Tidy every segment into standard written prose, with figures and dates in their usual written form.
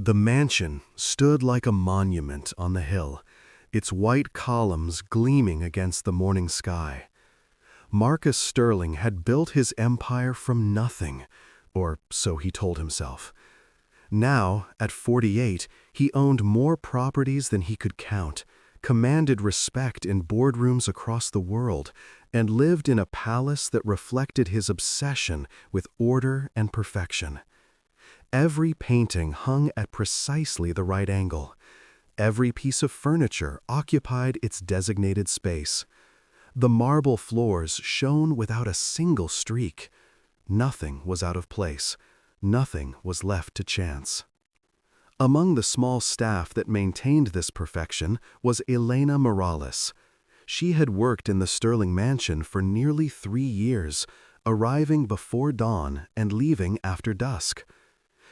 The mansion stood like a monument on the hill, its white columns gleaming against the morning sky. Marcus Sterling had built his empire from nothing, or so he told himself. Now, at 48, he owned more properties than he could count, commanded respect in boardrooms across the world, and lived in a palace that reflected his obsession with order and perfection. Every painting hung at precisely the right angle. Every piece of furniture occupied its designated space. The marble floors shone without a single streak. Nothing was out of place. Nothing was left to chance. Among the small staff that maintained this perfection was Elena Morales. She had worked in the Sterling mansion for nearly 3 years, arriving before dawn and leaving after dusk.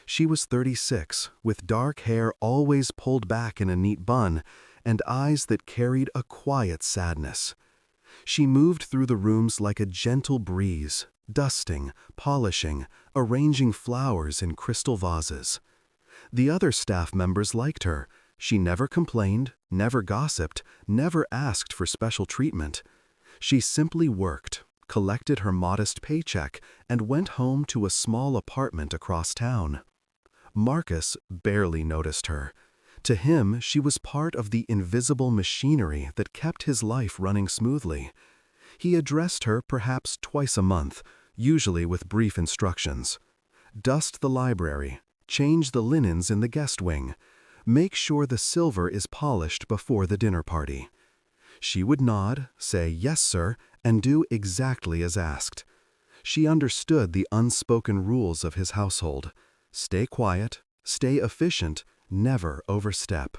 She was 36, with dark hair always pulled back in a neat bun, and eyes that carried a quiet sadness. She moved through the rooms like a gentle breeze, dusting, polishing, arranging flowers in crystal vases. The other staff members liked her. She never complained, never gossiped, never asked for special treatment. She simply worked, collected her modest paycheck, and went home to a small apartment across town. Marcus barely noticed her. To him, she was part of the invisible machinery that kept his life running smoothly. He addressed her perhaps twice a month, usually with brief instructions. Dust the library, change the linens in the guest wing, make sure the silver is polished before the dinner party. She would nod, say yes sir, and do exactly as asked. She understood the unspoken rules of his household. Stay quiet, stay efficient, never overstep.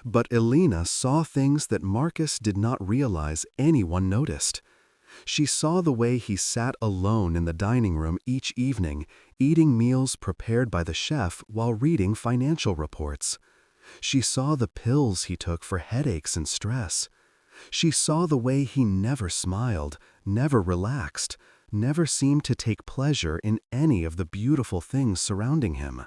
But Elena saw things that Marcus did not realize anyone noticed. She saw the way he sat alone in the dining room each evening, eating meals prepared by the chef while reading financial reports. She saw the pills he took for headaches and stress. She saw the way he never smiled, never relaxed, never seemed to take pleasure in any of the beautiful things surrounding him.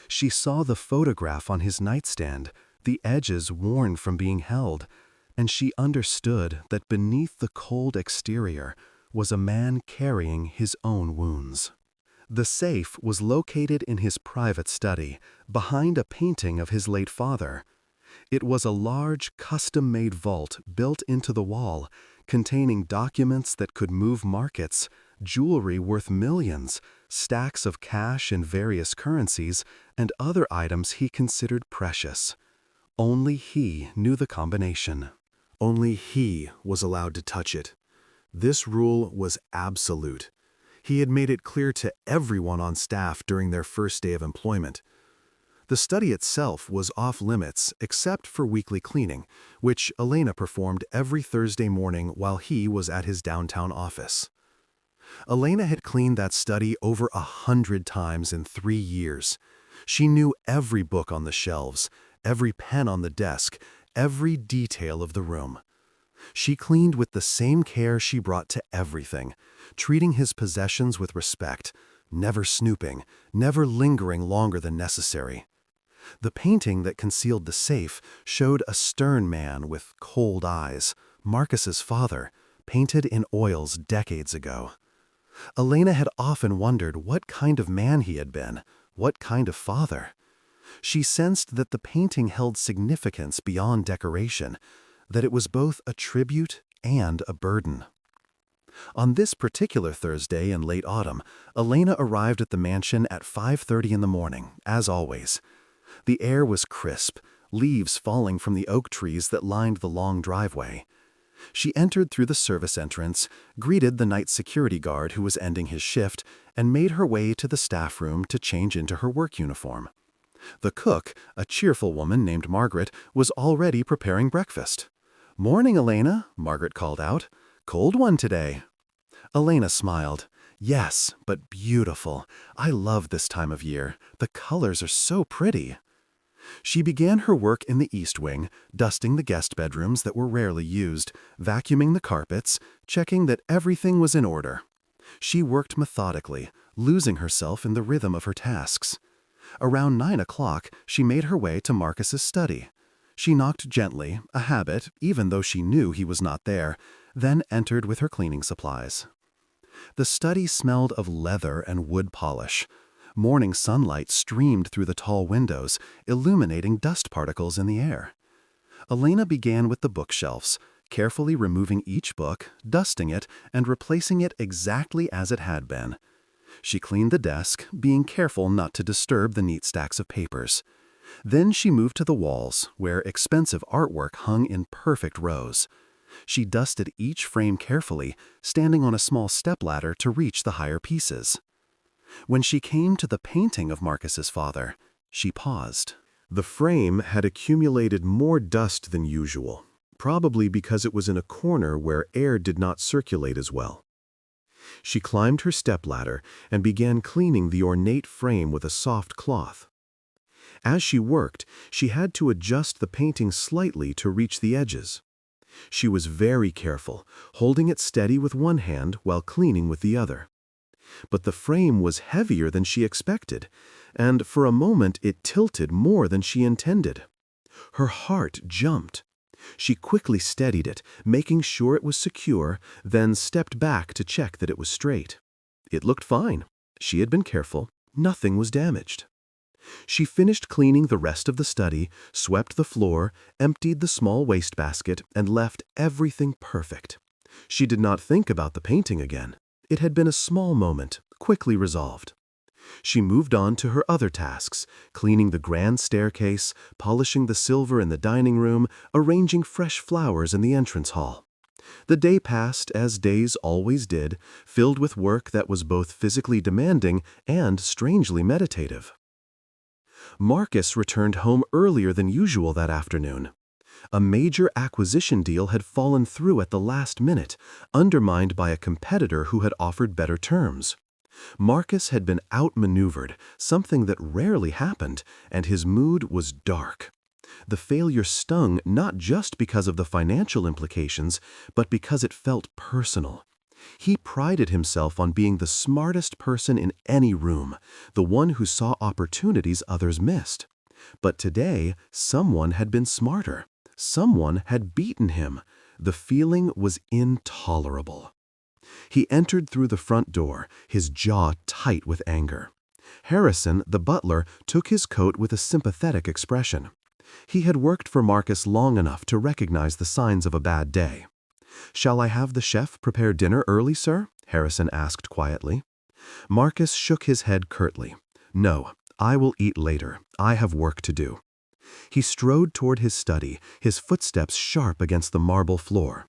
She saw the photograph on his nightstand, the edges worn from being held, and she understood that beneath the cold exterior was a man carrying his own wounds. The safe was located in his private study, behind a painting of his late father. It was a large, custom-made vault built into the wall, containing documents that could move markets, jewelry worth millions, stacks of cash in various currencies, and other items he considered precious. Only he knew the combination. Only he was allowed to touch it. This rule was absolute. He had made it clear to everyone on staff during their first day of employment. The study itself was off limits except for weekly cleaning, which Elena performed every Thursday morning while he was at his downtown office. Elena had cleaned that study over 100 times in 3 years. She knew every book on the shelves, every pen on the desk, every detail of the room. She cleaned with the same care she brought to everything, treating his possessions with respect, never snooping, never lingering longer than necessary. The painting that concealed the safe showed a stern man with cold eyes, Marcus's father, painted in oils decades ago. Elena had often wondered what kind of man he had been, what kind of father. She sensed that the painting held significance beyond decoration, that it was both a tribute and a burden. On this particular Thursday in late autumn, Elena arrived at the mansion at 5:30 in the morning, as always. The air was crisp, leaves falling from the oak trees that lined the long driveway. She entered through the service entrance, greeted the night security guard who was ending his shift, and made her way to the staff room to change into her work uniform. The cook, a cheerful woman named Margaret, was already preparing breakfast. "Morning, Elena," Margaret called out. "Cold one today." Elena smiled. "Yes, but beautiful. I love this time of year. The colors are so pretty." She began her work in the East Wing, dusting the guest bedrooms that were rarely used, vacuuming the carpets, checking that everything was in order. She worked methodically, losing herself in the rhythm of her tasks. Around 9 o'clock, she made her way to Marcus's study. She knocked gently, a habit, even though she knew he was not there, then entered with her cleaning supplies. The study smelled of leather and wood polish. Morning sunlight streamed through the tall windows, illuminating dust particles in the air. Elena began with the bookshelves, carefully removing each book, dusting it, and replacing it exactly as it had been. She cleaned the desk, being careful not to disturb the neat stacks of papers. Then she moved to the walls, where expensive artwork hung in perfect rows. She dusted each frame carefully, standing on a small stepladder to reach the higher pieces. When she came to the painting of Marcus's father, she paused. The frame had accumulated more dust than usual, probably because it was in a corner where air did not circulate as well. She climbed her stepladder and began cleaning the ornate frame with a soft cloth. As she worked, she had to adjust the painting slightly to reach the edges. She was very careful, holding it steady with one hand while cleaning with the other. But the frame was heavier than she expected, and for a moment it tilted more than she intended. Her heart jumped. She quickly steadied it, making sure it was secure, then stepped back to check that it was straight. It looked fine. She had been careful. Nothing was damaged. She finished cleaning the rest of the study, swept the floor, emptied the small wastebasket, and left everything perfect. She did not think about the painting again. It had been a small moment, quickly resolved. She moved on to her other tasks, cleaning the grand staircase, polishing the silver in the dining room, arranging fresh flowers in the entrance hall. The day passed, as days always did, filled with work that was both physically demanding and strangely meditative. Marcus returned home earlier than usual that afternoon. A major acquisition deal had fallen through at the last minute, undermined by a competitor who had offered better terms. Marcus had been outmaneuvered, something that rarely happened, and his mood was dark. The failure stung not just because of the financial implications, but because it felt personal. He prided himself on being the smartest person in any room, the one who saw opportunities others missed. But today, someone had been smarter. Someone had beaten him. The feeling was intolerable. He entered through the front door, his jaw tight with anger. Harrison, the butler, took his coat with a sympathetic expression. He had worked for Marcus long enough to recognize the signs of a bad day. "Shall I have the chef prepare dinner early, sir?" Harrison asked quietly. Marcus shook his head curtly. "No, I will eat later. I have work to do." He strode toward his study, his footsteps sharp against the marble floor.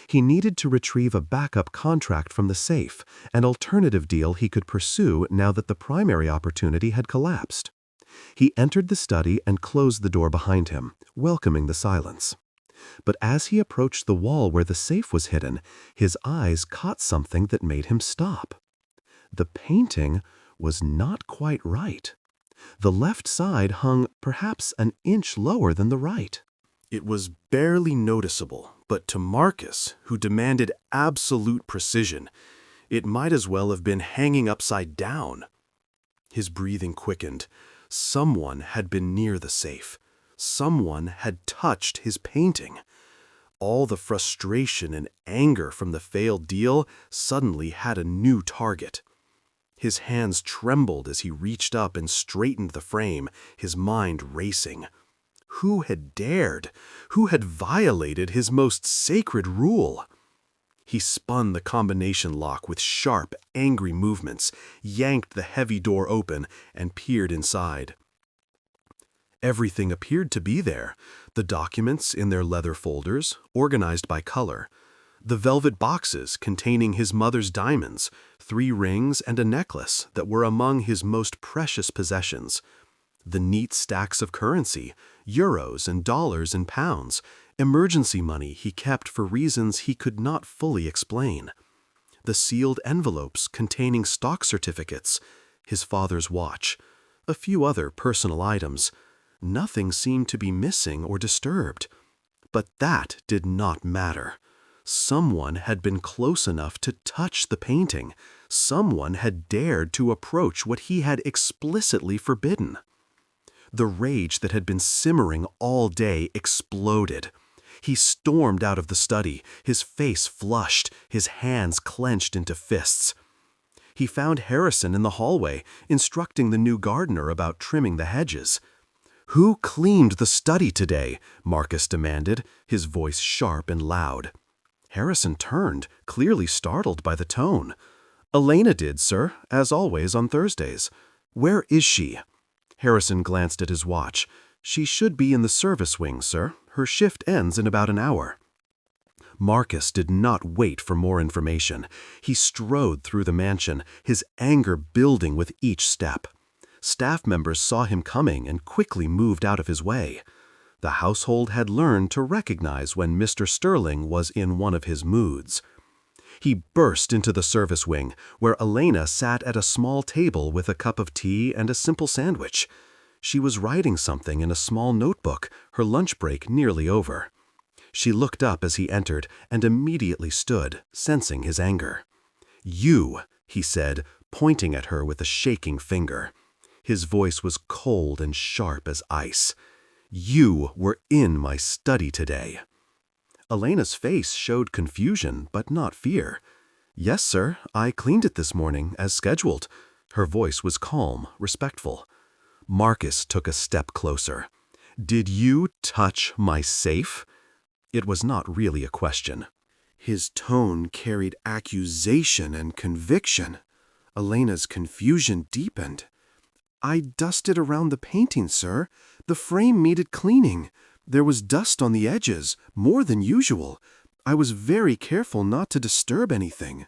He needed to retrieve a backup contract from the safe, an alternative deal he could pursue now that the primary opportunity had collapsed. He entered the study and closed the door behind him, welcoming the silence. But as he approached the wall where the safe was hidden, his eyes caught something that made him stop. The painting was not quite right. The left side hung perhaps an inch lower than the right. It was barely noticeable, but to Marcus, who demanded absolute precision, it might as well have been hanging upside down. His breathing quickened. Someone had been near the safe. Someone had touched his painting. All the frustration and anger from the failed deal suddenly had a new target. His hands trembled as he reached up and straightened the frame, his mind racing. Who had dared? Who had violated his most sacred rule? He spun the combination lock with sharp, angry movements, yanked the heavy door open, and peered inside. Everything appeared to be there, the documents in their leather folders, organized by color, the velvet boxes containing his mother's diamonds, 3 rings and a necklace that were among his most precious possessions, the neat stacks of currency, euros and dollars and pounds, emergency money he kept for reasons he could not fully explain, the sealed envelopes containing stock certificates, his father's watch, a few other personal items. Nothing seemed to be missing or disturbed. But that did not matter. Someone had been close enough to touch the painting. Someone had dared to approach what he had explicitly forbidden. The rage that had been simmering all day exploded. He stormed out of the study, his face flushed, his hands clenched into fists. He found Harrison in the hallway, instructing the new gardener about trimming the hedges. "Who cleaned the study today?" Marcus demanded, his voice sharp and loud. Harrison turned, clearly startled by the tone. "Elena did, sir, as always on Thursdays." "Where is she?" Harrison glanced at his watch. "She should be in the service wing, sir. Her shift ends in about an hour." Marcus did not wait for more information. He strode through the mansion, his anger building with each step. Staff members saw him coming and quickly moved out of his way. The household had learned to recognize when Mr. Sterling was in one of his moods. He burst into the service wing, where Elena sat at a small table with a cup of tea and a simple sandwich. She was writing something in a small notebook, her lunch break nearly over. She looked up as he entered and immediately stood, sensing his anger. "You," he said, pointing at her with a shaking finger. His voice was cold and sharp as ice. "You were in my study today." Elena's face showed confusion, but not fear. "Yes, sir, I cleaned it this morning, as scheduled." Her voice was calm, respectful. Marcus took a step closer. "Did you touch my safe?" It was not really a question. His tone carried accusation and conviction. Elena's confusion deepened. "I dusted around the painting, sir. The frame needed cleaning. There was dust on the edges, more than usual. I was very careful not to disturb anything."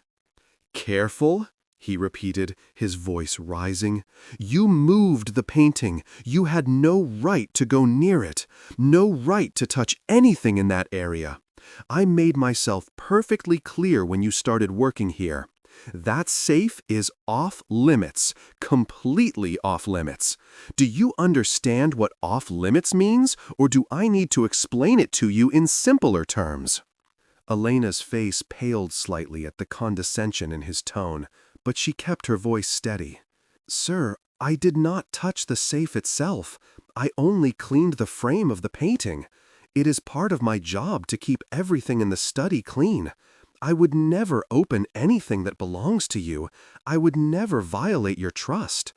"Careful?" he repeated, his voice rising. "You moved the painting. You had no right to go near it, no right to touch anything in that area. I made myself perfectly clear when you started working here. That safe is off limits, completely off limits. Do you understand what off limits means, or do I need to explain it to you in simpler terms?" Elena's face paled slightly at the condescension in his tone, but she kept her voice steady. "Sir, I did not touch the safe itself. I only cleaned the frame of the painting. It is part of my job to keep everything in the study clean. I would never open anything that belongs to you. I would never violate your trust.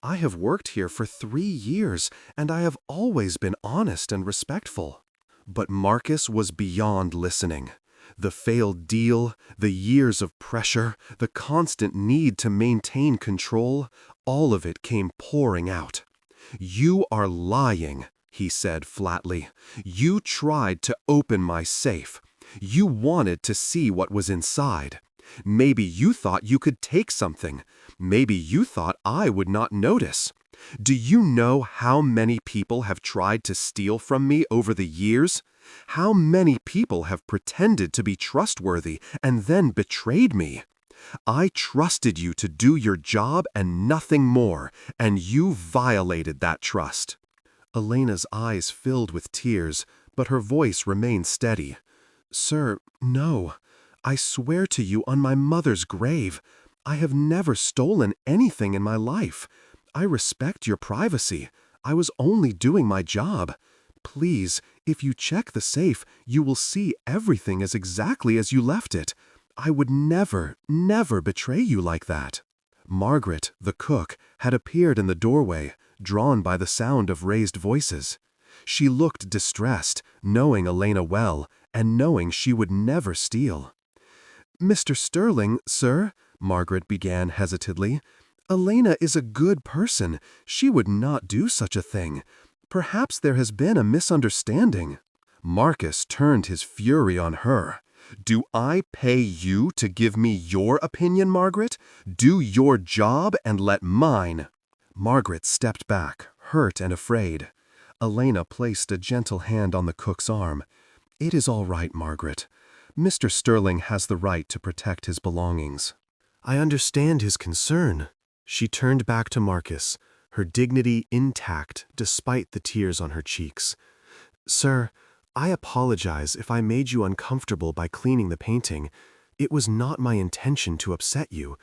I have worked here for 3 years, and I have always been honest and respectful." But Marcus was beyond listening. The failed deal, the years of pressure, the constant need to maintain control, all of it came pouring out. "You are lying," he said flatly. "You tried to open my safe. You wanted to see what was inside. Maybe you thought you could take something. Maybe you thought I would not notice. Do you know how many people have tried to steal from me over the years? How many people have pretended to be trustworthy and then betrayed me? I trusted you to do your job and nothing more, and you violated that trust." Elena's eyes filled with tears, but her voice remained steady. "Sir, no. I swear to you on my mother's grave. I have never stolen anything in my life. I respect your privacy. I was only doing my job. Please, if you check the safe, you will see everything is exactly as you left it. I would never, never betray you like that." Margaret, the cook, had appeared in the doorway, drawn by the sound of raised voices. She looked distressed, knowing Elena well, and knowing she would never steal. "Mr. Sterling, sir," Margaret began hesitantly, "Elena is a good person. She would not do such a thing. Perhaps there has been a misunderstanding." Marcus turned his fury on her. "Do I pay you to give me your opinion, Margaret? Do your job and let mine." Margaret stepped back, hurt and afraid. Elena placed a gentle hand on the cook's arm. "It is all right, Margaret. Mr. Sterling has the right to protect his belongings." "I understand his concern." She turned back to Marcus, her dignity intact despite the tears on her cheeks. "Sir, I apologize if I made you uncomfortable by cleaning the painting. It was not my intention to upset you.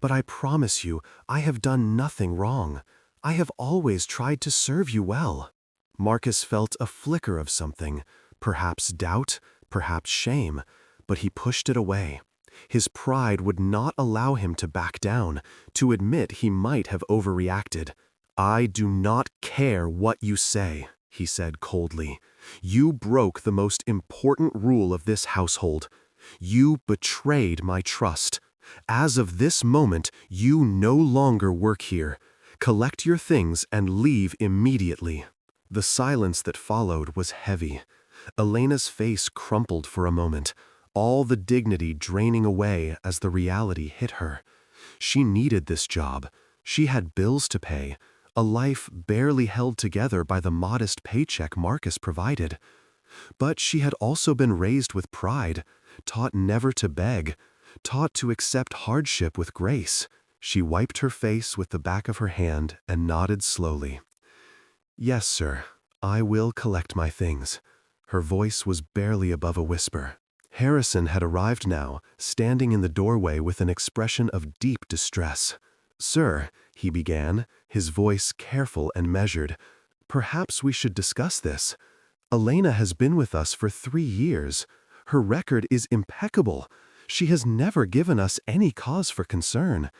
But I promise you, I have done nothing wrong. I have always tried to serve you well." Marcus felt a flicker of something, perhaps doubt, perhaps shame, but he pushed it away. His pride would not allow him to back down, to admit he might have overreacted. "I do not care what you say," he said coldly. "You broke the most important rule of this household. You betrayed my trust. As of this moment, you no longer work here. Collect your things and leave immediately." The silence that followed was heavy. Elena's face crumpled for a moment, all the dignity draining away as the reality hit her. She needed this job. She had bills to pay, a life barely held together by the modest paycheck Marcus provided. But she had also been raised with pride, taught never to beg, taught to accept hardship with grace. She wiped her face with the back of her hand and nodded slowly. "Yes, sir, I will collect my things." Her voice was barely above a whisper. Harrison had arrived now, standing in the doorway with an expression of deep distress. "Sir," he began, his voice careful and measured, "perhaps we should discuss this. Elena has been with us for 3 years. Her record is impeccable. She has never given us any cause for concern.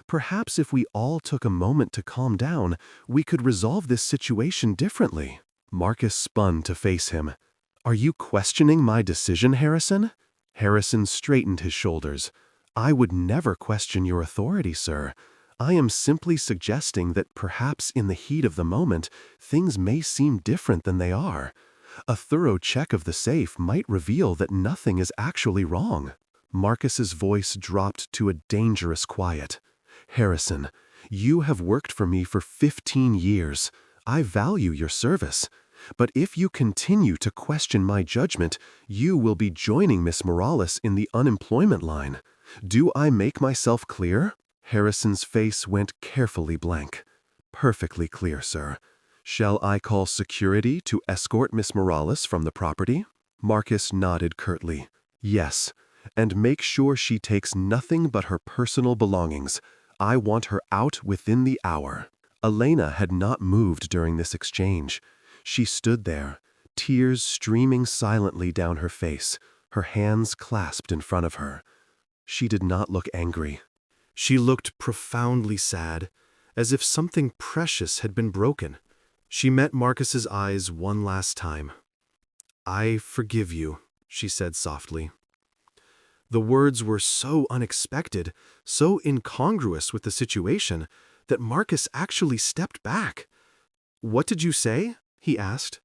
Perhaps if we all took a moment to calm down, we could resolve this situation differently." Marcus spun to face him. "Are you questioning my decision, Harrison?" Harrison straightened his shoulders. "I would never question your authority, sir. I am simply suggesting that perhaps in the heat of the moment, things may seem different than they are. A thorough check of the safe might reveal that nothing is actually wrong." Marcus's voice dropped to a dangerous quiet. "Harrison, you have worked for me for 15 years. I value your service. But if you continue to question my judgment, you will be joining Miss Morales in the unemployment line. Do I make myself clear?" Harrison's face went carefully blank. "Perfectly clear, sir. Shall I call security to escort Miss Morales from the property?" Marcus nodded curtly. "Yes, and make sure she takes nothing but her personal belongings. I want her out within the hour." Elena had not moved during this exchange. She stood there, tears streaming silently down her face, her hands clasped in front of her. She did not look angry. She looked profoundly sad, as if something precious had been broken. She met Marcus's eyes one last time. "I forgive you," she said softly. The words were so unexpected, so incongruous with the situation, that Marcus actually stepped back. "What did you say?" he asked.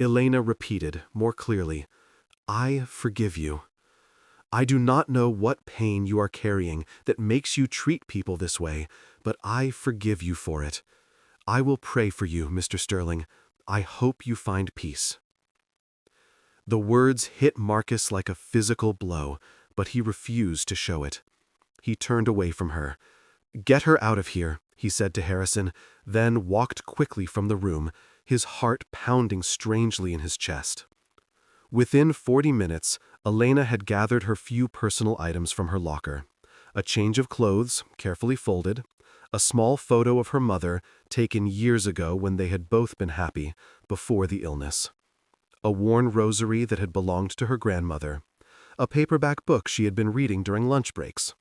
Elena repeated, more clearly, "I forgive you. I do not know what pain you are carrying that makes you treat people this way, but I forgive you for it. I will pray for you, Mr. Sterling. I hope you find peace." The words hit Marcus like a physical blow, but he refused to show it. He turned away from her. "Get her out of here," he said to Harrison, then walked quickly from the room, his heart pounding strangely in his chest. Within 40 minutes, Elena had gathered her few personal items from her locker. A change of clothes, carefully folded, a small photo of her mother, taken years ago when they had both been happy, before the illness. A worn rosary that had belonged to her grandmother, a paperback book she had been reading during lunch breaks.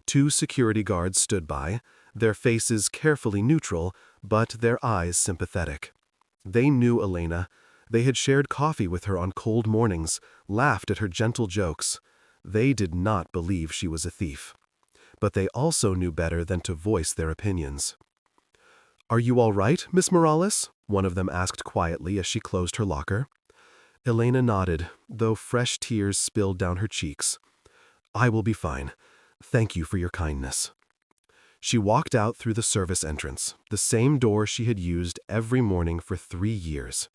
2 security guards stood by, their faces carefully neutral, but their eyes sympathetic. They knew Elena. They had shared coffee with her on cold mornings, laughed at her gentle jokes. They did not believe she was a thief. But they also knew better than to voice their opinions. "Are you all right, Miss Morales?" one of them asked quietly as she closed her locker. Elena nodded, though fresh tears spilled down her cheeks. "I will be fine. Thank you for your kindness." She walked out through the service entrance, the same door she had used every morning for 3 years.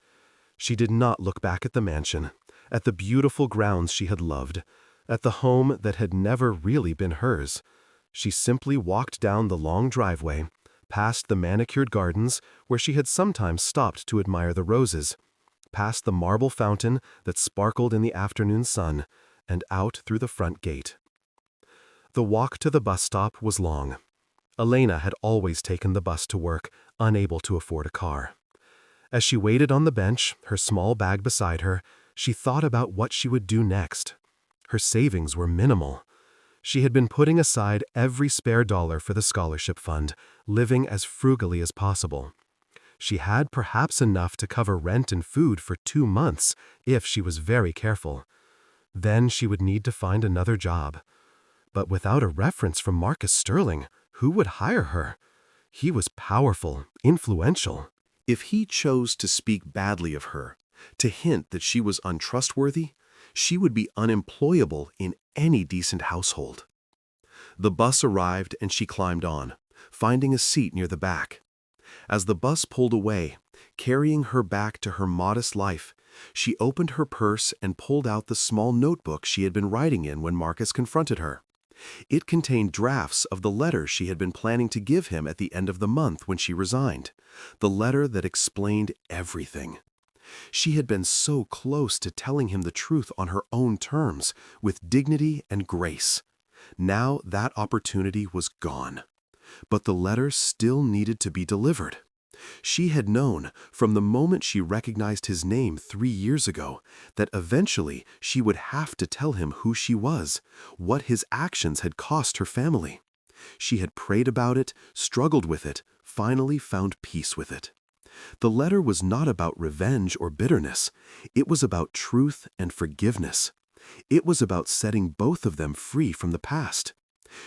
She did not look back at the mansion, at the beautiful grounds she had loved, at the home that had never really been hers. She simply walked down the long driveway, past the manicured gardens where she had sometimes stopped to admire the roses, past the marble fountain that sparkled in the afternoon sun, and out through the front gate. The walk to the bus stop was long. Elena had always taken the bus to work, unable to afford a car. As she waited on the bench, her small bag beside her, she thought about what she would do next. Her savings were minimal. She had been putting aside every spare dollar for the scholarship fund, living as frugally as possible. She had perhaps enough to cover rent and food for 2 months, if she was very careful. Then she would need to find another job. But without a reference from Marcus Sterling, who would hire her? He was powerful, influential. If he chose to speak badly of her, to hint that she was untrustworthy, she would be unemployable in any decent household. The bus arrived and she climbed on, finding a seat near the back. As the bus pulled away, carrying her back to her modest life, she opened her purse and pulled out the small notebook she had been writing in when Marcus confronted her. It contained drafts of the letter she had been planning to give him at the end of the month when she resigned, the letter that explained everything. She had been so close to telling him the truth on her own terms, with dignity and grace. Now that opportunity was gone. But the letter still needed to be delivered. She had known, from the moment she recognized his name 3 years ago, that eventually she would have to tell him who she was, what his actions had cost her family. She had prayed about it, struggled with it, finally found peace with it. The letter was not about revenge or bitterness. It was about truth and forgiveness. It was about setting both of them free from the past.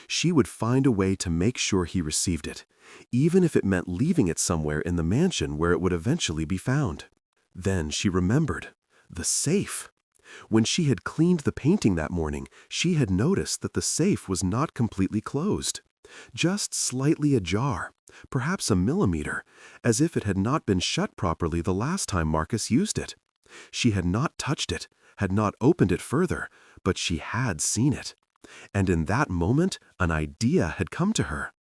She would find a way to make sure he received it, even if it meant leaving it somewhere in the mansion where it would eventually be found. Then she remembered. The safe. When she had cleaned the painting that morning, she had noticed that the safe was not completely closed, just slightly ajar, perhaps a millimeter, as if it had not been shut properly the last time Marcus used it. She had not touched it, had not opened it further, but she had seen it. And in that moment, an idea had come to her.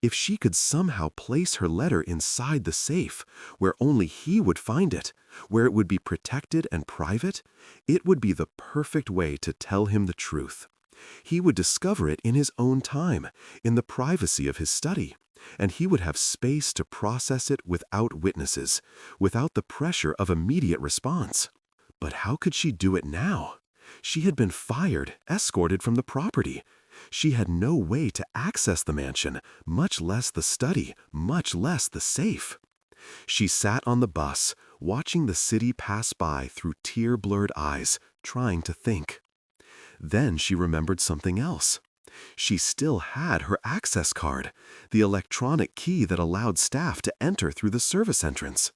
If she could somehow place her letter inside the safe, where only he would find it, where it would be protected and private, it would be the perfect way to tell him the truth. He would discover it in his own time, in the privacy of his study, and he would have space to process it without witnesses, without the pressure of immediate response. But how could she do it now? She had been fired, escorted from the property. She had no way to access the mansion, much less the study, much less the safe. She sat on the bus, watching the city pass by through tear-blurred eyes, trying to think. Then she remembered something else. She still had her access card, the electronic key that allowed staff to enter through the service entrance.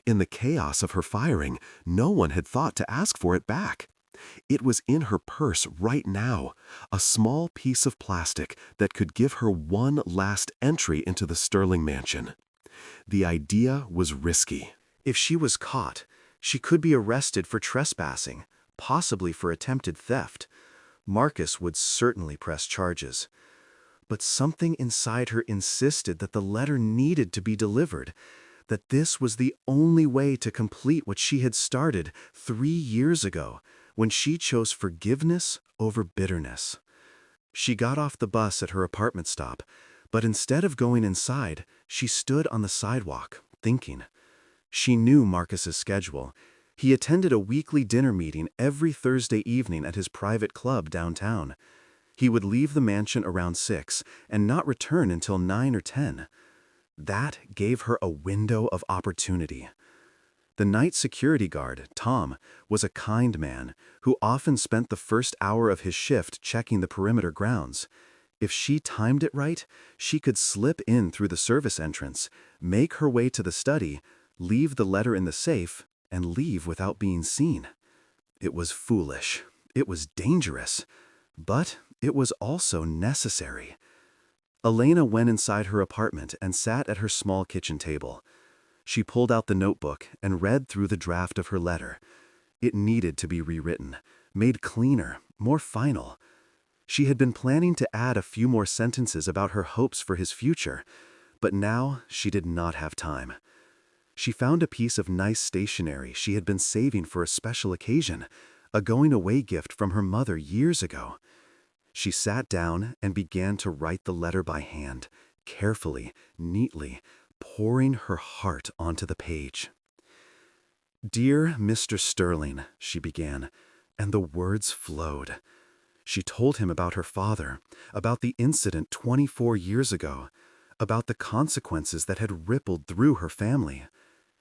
In the chaos of her firing, no one had thought to ask for it back. It was in her purse right now, a small piece of plastic that could give her one last entry into the Sterling mansion. The idea was risky. If she was caught, she could be arrested for trespassing, possibly for attempted theft. Marcus would certainly press charges. But something inside her insisted that the letter needed to be delivered, that this was the only way to complete what she had started 3 years ago, when she chose forgiveness over bitterness. She got off the bus at her apartment stop, but instead of going inside, she stood on the sidewalk, thinking. She knew Marcus's schedule. He attended a weekly dinner meeting every Thursday evening at his private club downtown. He would leave the mansion around 6 and not return until 9 or 10. That gave her a window of opportunity. The night security guard, Tom, was a kind man who often spent the first hour of his shift checking the perimeter grounds. If she timed it right, she could slip in through the service entrance, make her way to the study, leave the letter in the safe, and leave without being seen. It was foolish. It was dangerous. But it was also necessary. Elena went inside her apartment and sat at her small kitchen table. She pulled out the notebook and read through the draft of her letter. It needed to be rewritten, made cleaner, more final. She had been planning to add a few more sentences about her hopes for his future, but now she did not have time. She found a piece of nice stationery she had been saving for a special occasion, a going-away gift from her mother years ago. She sat down and began to write the letter by hand, carefully, neatly, pouring her heart onto the page. "Dear Mr. Sterling," she began, and the words flowed. She told him about her father, about the incident 24 years ago, about the consequences that had rippled through her family.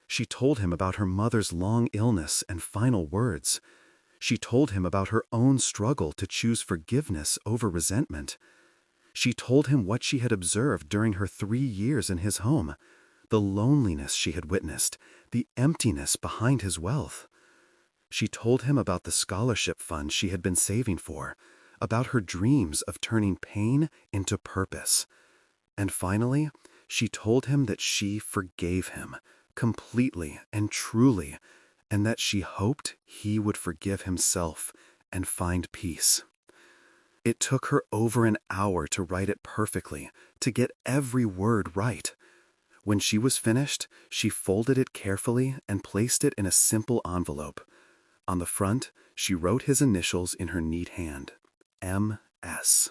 She told him about her mother's long illness and final words. She told him about her own struggle to choose forgiveness over resentment. She told him what she had observed during her 3 years in his home, the loneliness she had witnessed, the emptiness behind his wealth. She told him about the scholarship fund she had been saving for, about her dreams of turning pain into purpose. And finally, she told him that she forgave him, completely and truly, and that she hoped he would forgive himself and find peace. It took her over an hour to write it perfectly, to get every word right. When she was finished, she folded it carefully and placed it in a simple envelope. On the front, she wrote his initials in her neat hand, M.S.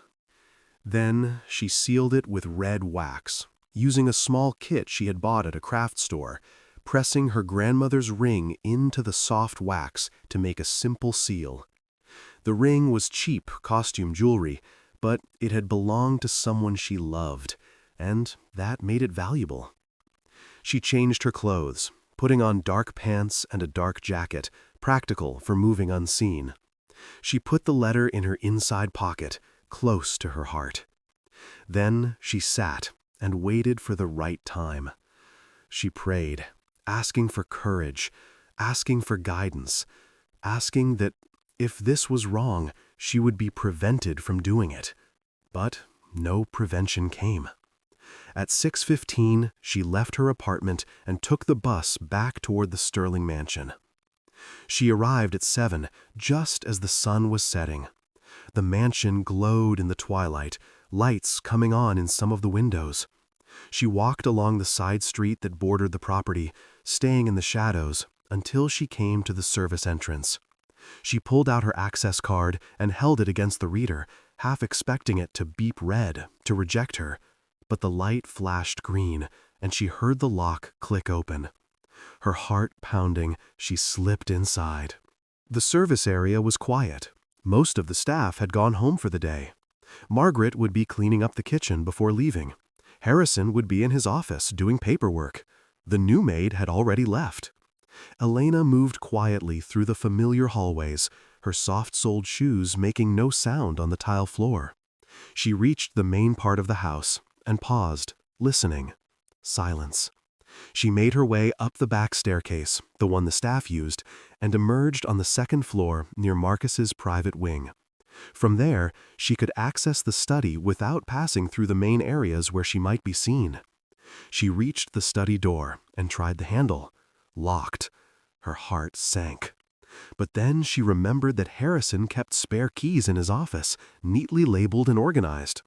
Then she sealed it with red wax, using a small kit she had bought at a craft store, pressing her grandmother's ring into the soft wax to make a simple seal. The ring was cheap costume jewelry, but it had belonged to someone she loved, and that made it valuable. She changed her clothes, putting on dark pants and a dark jacket, practical for moving unseen. She put the letter in her inside pocket, close to her heart. Then she sat and waited for the right time. She prayed, asking for courage, asking for guidance, asking that if this was wrong, she would be prevented from doing it. But no prevention came. At 6:15, she left her apartment and took the bus back toward the Sterling mansion. She arrived at 7, just as the sun was setting. The mansion glowed in the twilight, lights coming on in some of the windows. She walked along the side street that bordered the property, staying in the shadows, until she came to the service entrance. She pulled out her access card and held it against the reader, half expecting it to beep red, to reject her. But the light flashed green, and she heard the lock click open. Her heart pounding, she slipped inside. The service area was quiet. Most of the staff had gone home for the day. Margaret would be cleaning up the kitchen before leaving. Harrison would be in his office doing paperwork. The new maid had already left. Elena moved quietly through the familiar hallways, her soft-soled shoes making no sound on the tile floor. She reached the main part of the house and paused, listening. Silence. She made her way up the back staircase, the one the staff used, and emerged on the second floor near Marcus's private wing. From there, she could access the study without passing through the main areas where she might be seen. She reached the study door and tried the handle. Locked. Her heart sank. But then she remembered that Harrison kept spare keys in his office, neatly labeled and organized.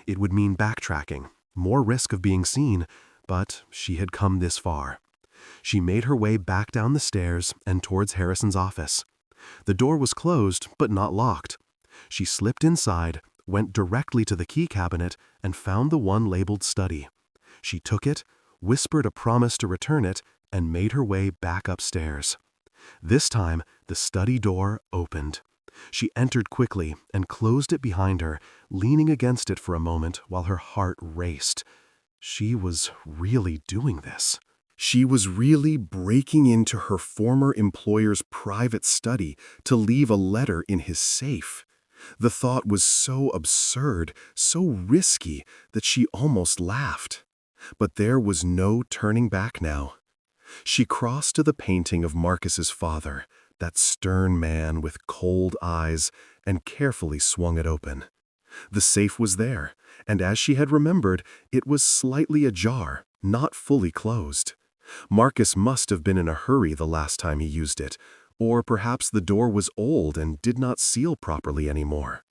It would mean backtracking, more risk of being seen, but she had come this far. She made her way back down the stairs and towards Harrison's office. The door was closed, but not locked. She slipped inside, went directly to the key cabinet, and found the one labeled study. She took it, whispered a promise to return it, and made her way back upstairs. This time, the study door opened. She entered quickly and closed it behind her, leaning against it for a moment while her heart raced. She was really doing this. She was really breaking into her former employer's private study to leave a letter in his safe. The thought was so absurd, so risky, that she almost laughed. But there was no turning back now. She crossed to the painting of Marcus's father, that stern man with cold eyes, and carefully swung it open. The safe was there, and as she had remembered, it was slightly ajar, not fully closed. Marcus must have been in a hurry the last time he used it, or perhaps the door was old and did not seal properly anymore.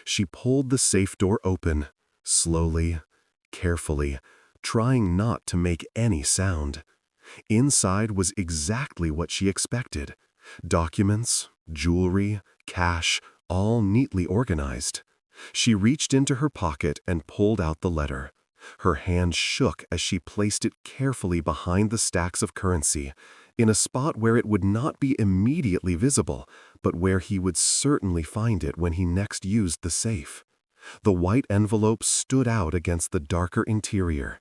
She pulled the safe door open, slowly, carefully, trying not to make any sound. Inside was exactly what she expected. Documents, jewelry, cash, all neatly organized. She reached into her pocket and pulled out the letter. Her hand shook as she placed it carefully behind the stacks of currency, in a spot where it would not be immediately visible, but where he would certainly find it when he next used the safe. The white envelope stood out against the darker interior.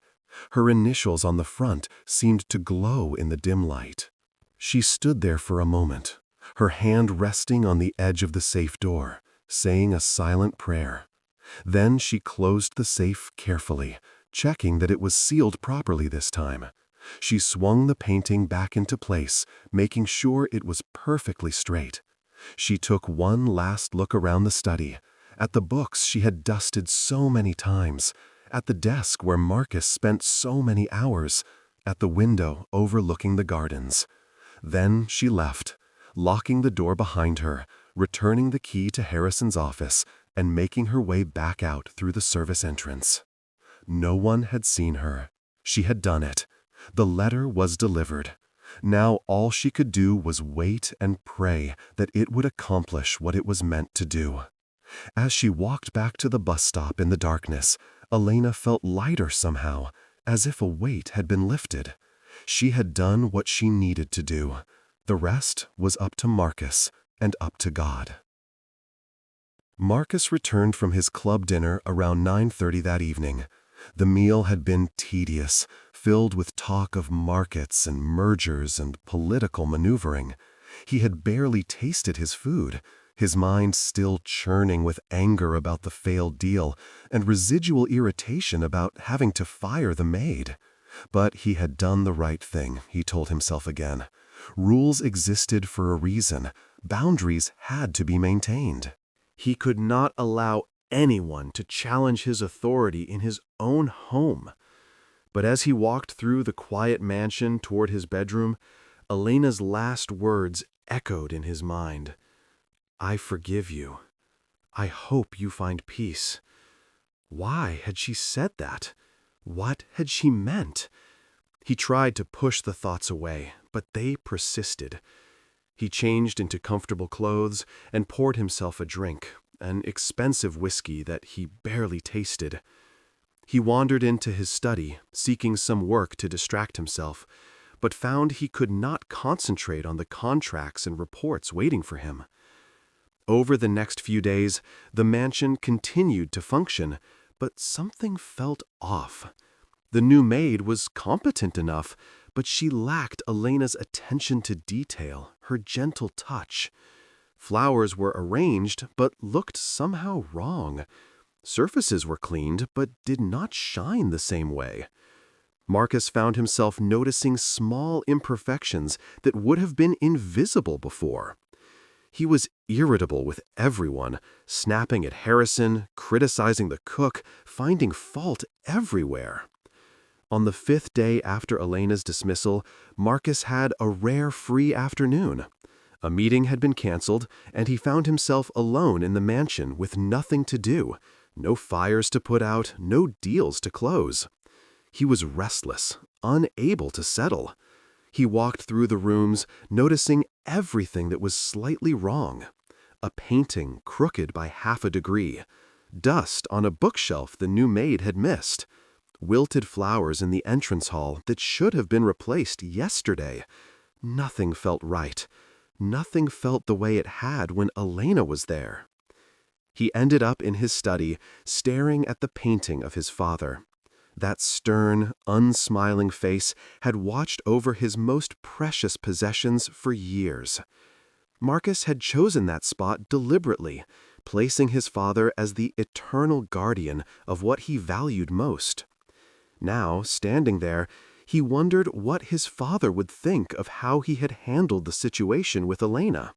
Her initials on the front seemed to glow in the dim light. She stood there for a moment, her hand resting on the edge of the safe door, saying a silent prayer. Then she closed the safe carefully, checking that it was sealed properly this time. She swung the painting back into place, making sure it was perfectly straight. She took one last look around the study, at the books she had dusted so many times, at the desk where Marcus spent so many hours, at the window overlooking the gardens. Then she left, locking the door behind her, returning the key to Harrison's office, and making her way back out through the service entrance. No one had seen her. She had done it. The letter was delivered. Now all she could do was wait and pray that it would accomplish what it was meant to do. As she walked back to the bus stop in the darkness, Elena felt lighter somehow, as if a weight had been lifted. She had done what she needed to do. The rest was up to Marcus and up to God. Marcus returned from his club dinner around 9:30 that evening. The meal had been tedious, filled with talk of markets and mergers and political maneuvering. He had barely tasted his food, his mind still churning with anger about the failed deal and residual irritation about having to fire the maid. But he had done the right thing, he told himself again. Rules existed for a reason. Boundaries had to be maintained. He could not allow anyone to challenge his authority in his own home. But as he walked through the quiet mansion toward his bedroom, Elena's last words echoed in his mind. "I forgive you. I hope you find peace." Why had she said that? What had she meant? He tried to push the thoughts away, but they persisted. He changed into comfortable clothes and poured himself a drink, an expensive whiskey that he barely tasted. He wandered into his study, seeking some work to distract himself, but found he could not concentrate on the contracts and reports waiting for him. Over the next few days, the mansion continued to function, but something felt off. The new maid was competent enough, but she lacked Elena's attention to detail, her gentle touch. Flowers were arranged, but looked somehow wrong. Surfaces were cleaned, but did not shine the same way. Marcus found himself noticing small imperfections that would have been invisible before. He was irritable with everyone, snapping at Harrison, criticizing the cook, finding fault everywhere. On the 5th day after Elena's dismissal, Marcus had a rare free afternoon. A meeting had been canceled, and he found himself alone in the mansion with nothing to do, no fires to put out, no deals to close. He was restless, unable to settle. He walked through the rooms, noticing everything that was slightly wrong. A painting crooked by half a degree. Dust on a bookshelf the new maid had missed. Wilted flowers in the entrance hall that should have been replaced yesterday. Nothing felt right. Nothing felt the way it had when Elena was there. He ended up in his study, staring at the painting of his father. That stern, unsmiling face had watched over his most precious possessions for years. Marcus had chosen that spot deliberately, placing his father as the eternal guardian of what he valued most. Now, standing there, he wondered what his father would think of how he had handled the situation with Elena.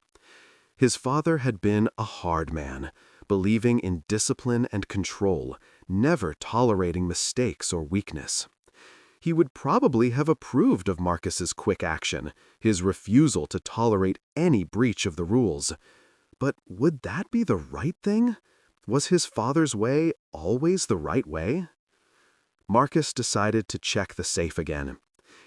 His father had been a hard man, believing in discipline and control, never tolerating mistakes or weakness. He would probably have approved of Marcus's quick action, his refusal to tolerate any breach of the rules. But would that be the right thing? Was his father's way always the right way? Marcus decided to check the safe again.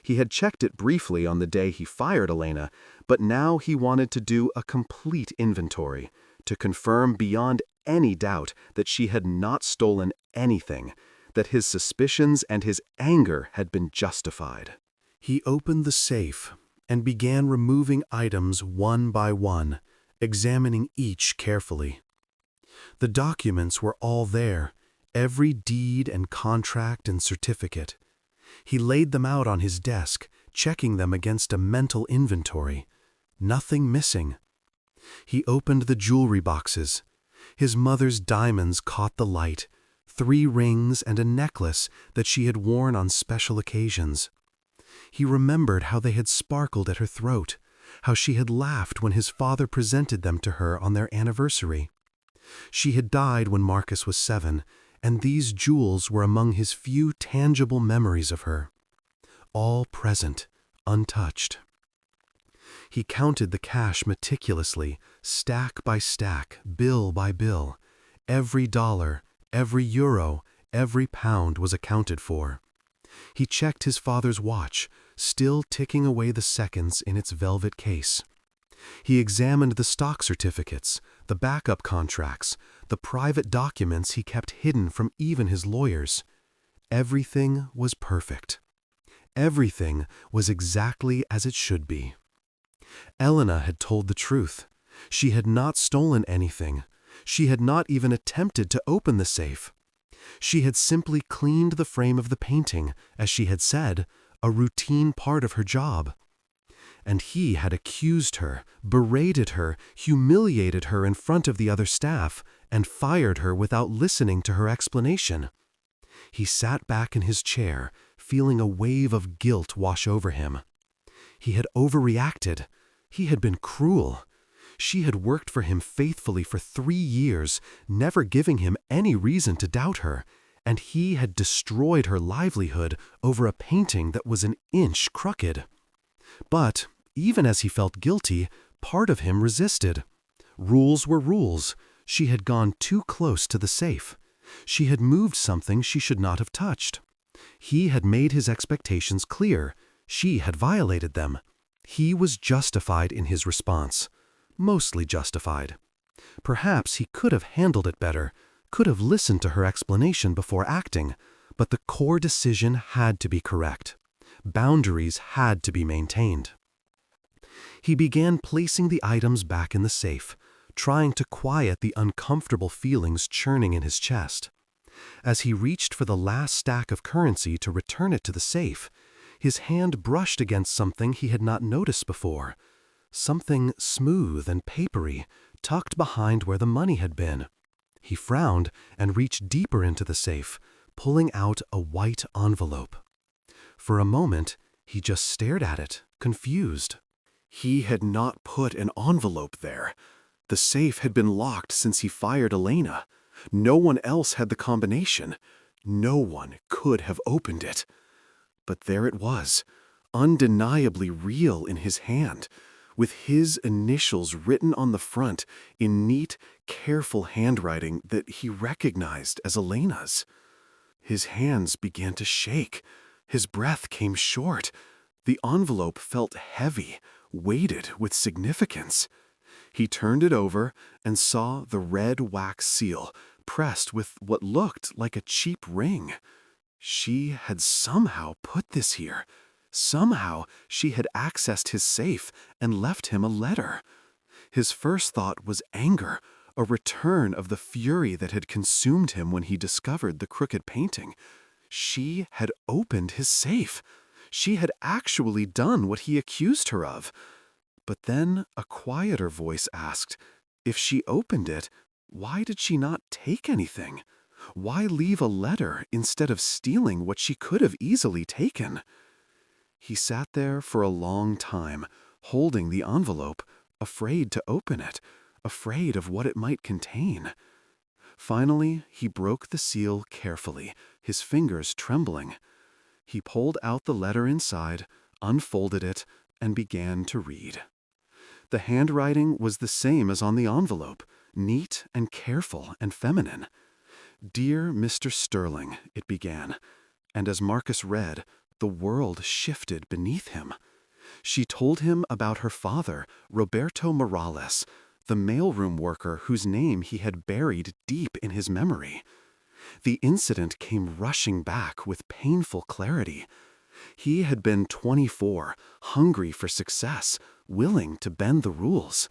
He had checked it briefly on the day he fired Elena, but now he wanted to do a complete inventory, to confirm beyond any doubt that she had not stolen anything, that his suspicions and his anger had been justified. He opened the safe and began removing items one by one, examining each carefully. The documents were all there, every deed and contract and certificate. He laid them out on his desk, checking them against a mental inventory. Nothing missing. He opened the jewelry boxes. His mother's diamonds caught the light, 3 rings and a necklace that she had worn on special occasions. He remembered how they had sparkled at her throat, how she had laughed when his father presented them to her on their anniversary. She had died when Marcus was 7, and these jewels were among his few tangible memories of her. All present, untouched. He counted the cash meticulously, stack by stack, bill by bill. Every dollar, every euro, every pound was accounted for. He checked his father's watch, still ticking away the seconds in its velvet case. He examined the stock certificates, the backup contracts, the private documents he kept hidden from even his lawyers. Everything was perfect. Everything was exactly as it should be. Elena had told the truth. She had not stolen anything. She had not even attempted to open the safe. She had simply cleaned the frame of the painting, as she had said, a routine part of her job. And he had accused her, berated her, humiliated her in front of the other staff, and fired her without listening to her explanation. He sat back in his chair, feeling a wave of guilt wash over him. He had overreacted. He had been cruel. She had worked for him faithfully for 3 years, never giving him any reason to doubt her, and he had destroyed her livelihood over a painting that was an inch crooked. But, even as he felt guilty, part of him resisted. Rules were rules. She had gone too close to the safe. She had moved something she should not have touched. He had made his expectations clear. She had violated them. He was justified in his response. Mostly justified. Perhaps he could have handled it better, could have listened to her explanation before acting, but the core decision had to be correct. Boundaries had to be maintained. He began placing the items back in the safe, trying to quiet the uncomfortable feelings churning in his chest. As he reached for the last stack of currency to return it to the safe, his hand brushed against something he had not noticed before. Something smooth and papery, tucked behind where the money had been. He frowned and reached deeper into the safe, pulling out a white envelope. For a moment, he just stared at it, confused. He had not put an envelope there. The safe had been locked since he fired Elena. No one else had the combination. No one could have opened it. But there it was, undeniably real in his hand, with his initials written on the front in neat, careful handwriting that he recognized as Elena's. His hands began to shake. His breath came short. The envelope felt heavy, weighted with significance. He turned it over and saw the red wax seal pressed with what looked like a cheap ring. She had somehow put this here. Somehow she had accessed his safe and left him a letter. His first thought was anger, a return of the fury that had consumed him when he discovered the crooked painting. She had opened his safe. She had actually done what he accused her of. But then a quieter voice asked, if she opened it, why did she not take anything? Why leave a letter instead of stealing what she could have easily taken? He sat there for a long time, holding the envelope, afraid to open it, afraid of what it might contain. Finally, he broke the seal carefully, his fingers trembling. He pulled out the letter inside, unfolded it, and began to read. The handwriting was the same as on the envelope, neat and careful and feminine. "Dear Mr. Sterling," it began, and as Marcus read, the world shifted beneath him. She told him about her father, Roberto Morales, the mailroom worker whose name he had buried deep in his memory. The incident came rushing back with painful clarity. He had been 24, hungry for success, willing to bend the rules.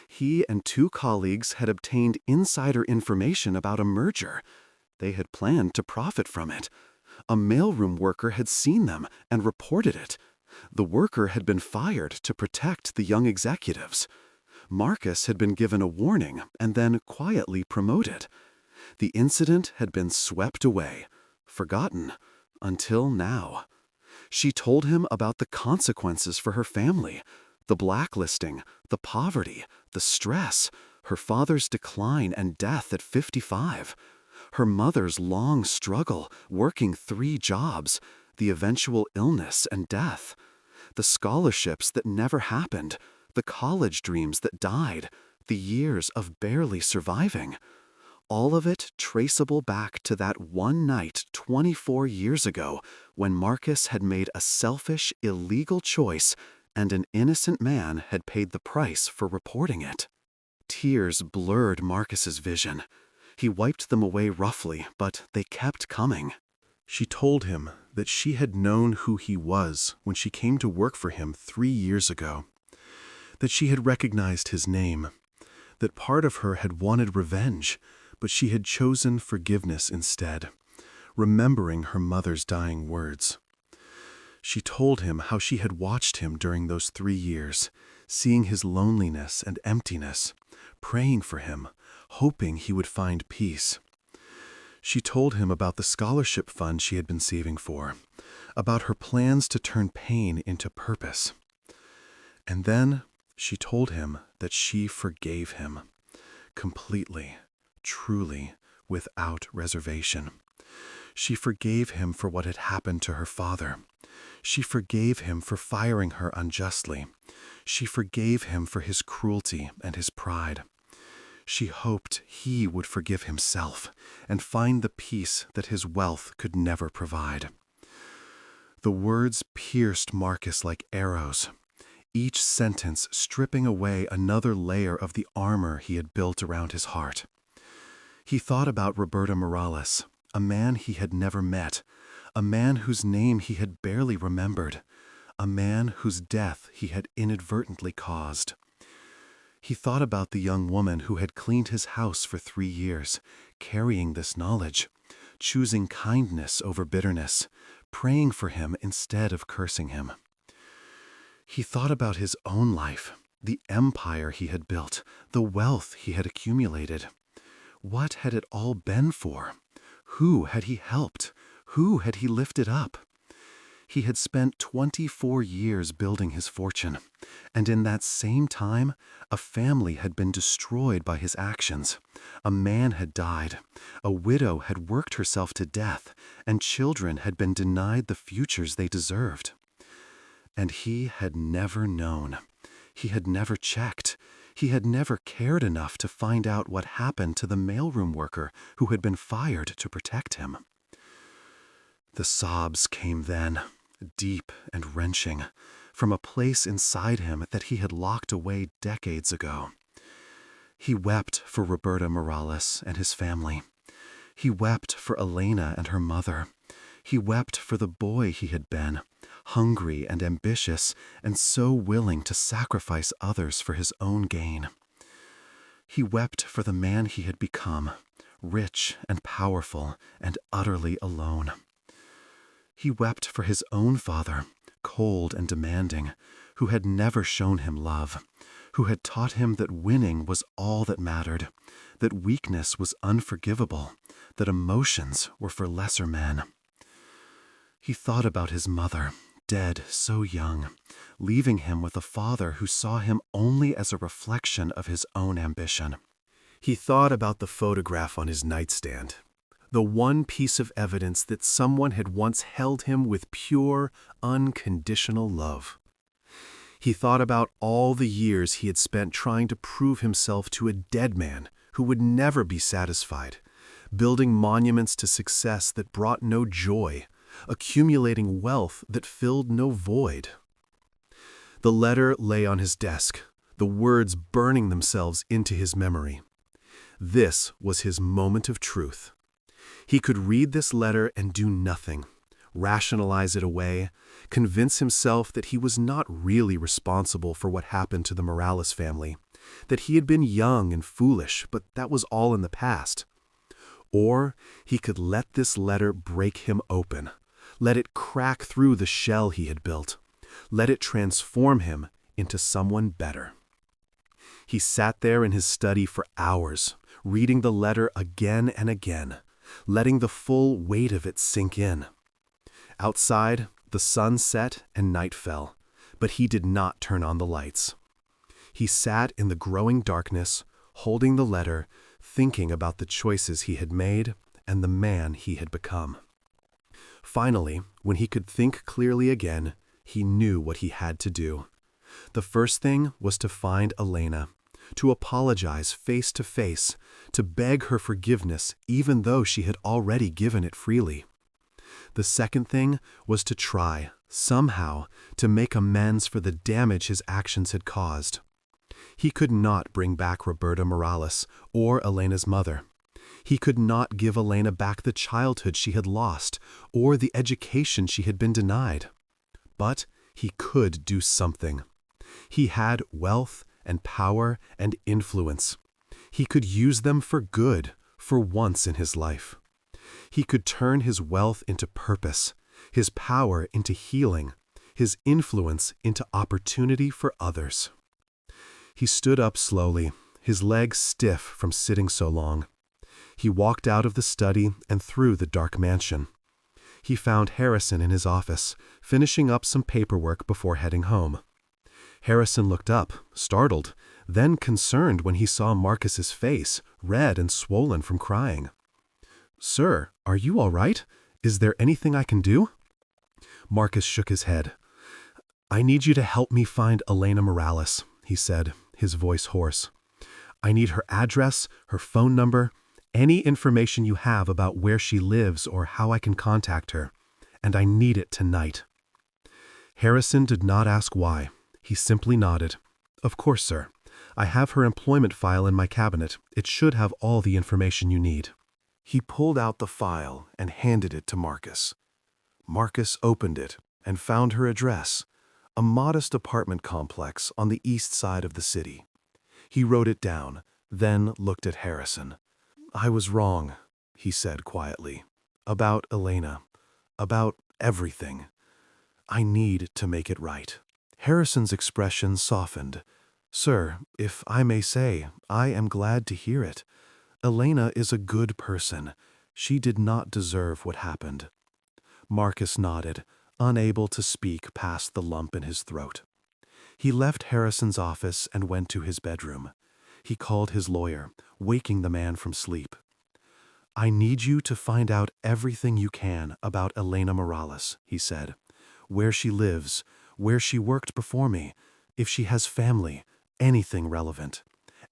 He and two colleagues had obtained insider information about a merger. They had planned to profit from it. A mailroom worker had seen them and reported it. The worker had been fired to protect the young executives. Marcus had been given a warning and then quietly promoted. The incident had been swept away, forgotten, until now. She told him about the consequences for her family, the blacklisting, the poverty, the stress, her father's decline and death at 55, her mother's long struggle, working 3 jobs, the eventual illness and death, the scholarships that never happened, the college dreams that died, the years of barely surviving. All of it traceable back to that one night 24 years ago when Marcus had made a selfish, illegal choice and an innocent man had paid the price for reporting it. Tears blurred Marcus's vision. He wiped them away roughly, but they kept coming. She told him that she had known who he was when she came to work for him 3 years ago, that she had recognized his name, that part of her had wanted revenge, but she had chosen forgiveness instead, remembering her mother's dying words. She told him how she had watched him during those 3 years, seeing his loneliness and emptiness, praying for him, hoping he would find peace. She told him about the scholarship fund she had been saving for, about her plans to turn pain into purpose. And then she told him that she forgave him, completely, truly, without reservation. She forgave him for what had happened to her father. She forgave him for firing her unjustly. She forgave him for his cruelty and his pride. She hoped he would forgive himself and find the peace that his wealth could never provide. The words pierced Marcus like arrows, each sentence stripping away another layer of the armor he had built around his heart. He thought about Roberto Morales, a man he had never met, a man whose name he had barely remembered, a man whose death he had inadvertently caused. He thought about the young woman who had cleaned his house for 3 years, carrying this knowledge, choosing kindness over bitterness, praying for him instead of cursing him. He thought about his own life, the empire he had built, the wealth he had accumulated. What had it all been for? Who had he helped? Who had he lifted up? He had spent 24 years building his fortune, and in that same time, a family had been destroyed by his actions. A man had died, a widow had worked herself to death, and children had been denied the futures they deserved. And he had never known. He had never checked. He had never cared enough to find out what happened to the mailroom worker who had been fired to protect him. The sobs came then, deep and wrenching, from a place inside him that he had locked away decades ago. He wept for Roberto Morales and his family. He wept for Elena and her mother. He wept for the boy he had been, hungry and ambitious, and so willing to sacrifice others for his own gain. He wept for the man he had become, rich and powerful and utterly alone. He wept for his own father, cold and demanding, who had never shown him love, who had taught him that winning was all that mattered, that weakness was unforgivable, that emotions were for lesser men. He thought about his mother, dead so young, leaving him with a father who saw him only as a reflection of his own ambition. He thought about the photograph on his nightstand, the one piece of evidence that someone had once held him with pure, unconditional love. He thought about all the years he had spent trying to prove himself to a dead man who would never be satisfied, building monuments to success that brought no joy, accumulating wealth that filled no void. The letter lay on his desk, the words burning themselves into his memory. This was his moment of truth. He could read this letter and do nothing, rationalize it away, convince himself that he was not really responsible for what happened to the Morales family, that he had been young and foolish, but that was all in the past. Or he could let this letter break him open, let it crack through the shell he had built, let it transform him into someone better. He sat there in his study for hours, reading the letter again and again, letting the full weight of it sink in. Outside, the sun set and night fell, but he did not turn on the lights. He sat in the growing darkness, holding the letter, thinking about the choices he had made and the man he had become. Finally, when he could think clearly again, he knew what he had to do. The first thing was to find Elena, to apologize face to face, to beg her forgiveness even though she had already given it freely. The second thing was to try, somehow, to make amends for the damage his actions had caused. He could not bring back Roberta Morales or Elena's mother. He could not give Elena back the childhood she had lost or the education she had been denied. But he could do something. He had wealth and power and influence. He could use them for good, for once in his life. He could turn his wealth into purpose, his power into healing, his influence into opportunity for others. He stood up slowly, his legs stiff from sitting so long. He walked out of the study and through the dark mansion. He found Harrison in his office, finishing up some paperwork before heading home. Harrison looked up, startled, then concerned when he saw Marcus's face, red and swollen from crying. "Sir, are you all right? Is there anything I can do?" Marcus shook his head. "I need you to help me find Elena Morales," he said, his voice hoarse. "I need her address, her phone number, any information you have about where she lives or how I can contact her, and I need it tonight." Harrison did not ask why. He simply nodded. "Of course, sir. I have her employment file in my cabinet. It should have all the information you need." He pulled out the file and handed it to Marcus. Marcus opened it and found her address, a modest apartment complex on the east side of the city. He wrote it down, then looked at Harrison. "I was wrong," he said quietly, "about Elena, about everything. I need to make it right." Harrison's expression softened. "Sir, if I may say, I am glad to hear it. Elena is a good person. She did not deserve what happened." Marcus nodded, unable to speak past the lump in his throat. He left Harrison's office and went to his bedroom. He called his lawyer, waking the man from sleep. "I need you to find out everything you can about Elena Morales," he said. "Where she lives, where she worked before me, if she has family, anything relevant.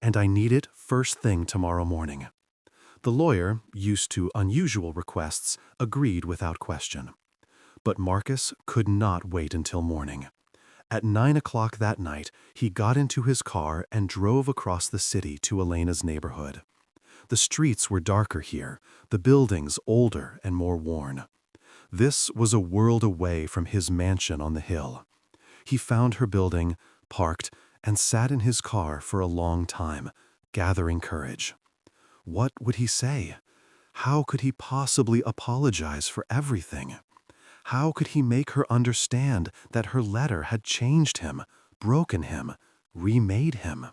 And I need it first thing tomorrow morning." The lawyer, used to unusual requests, agreed without question. But Marcus could not wait until morning. At 9 o'clock that night, he got into his car and drove across the city to Elena's neighborhood. The streets were darker here, the buildings older and more worn. This was a world away from his mansion on the hill. He found her building, parked, and sat in his car for a long time, gathering courage. What would he say? How could he possibly apologize for everything? How could he make her understand that her letter had changed him, broken him, remade him?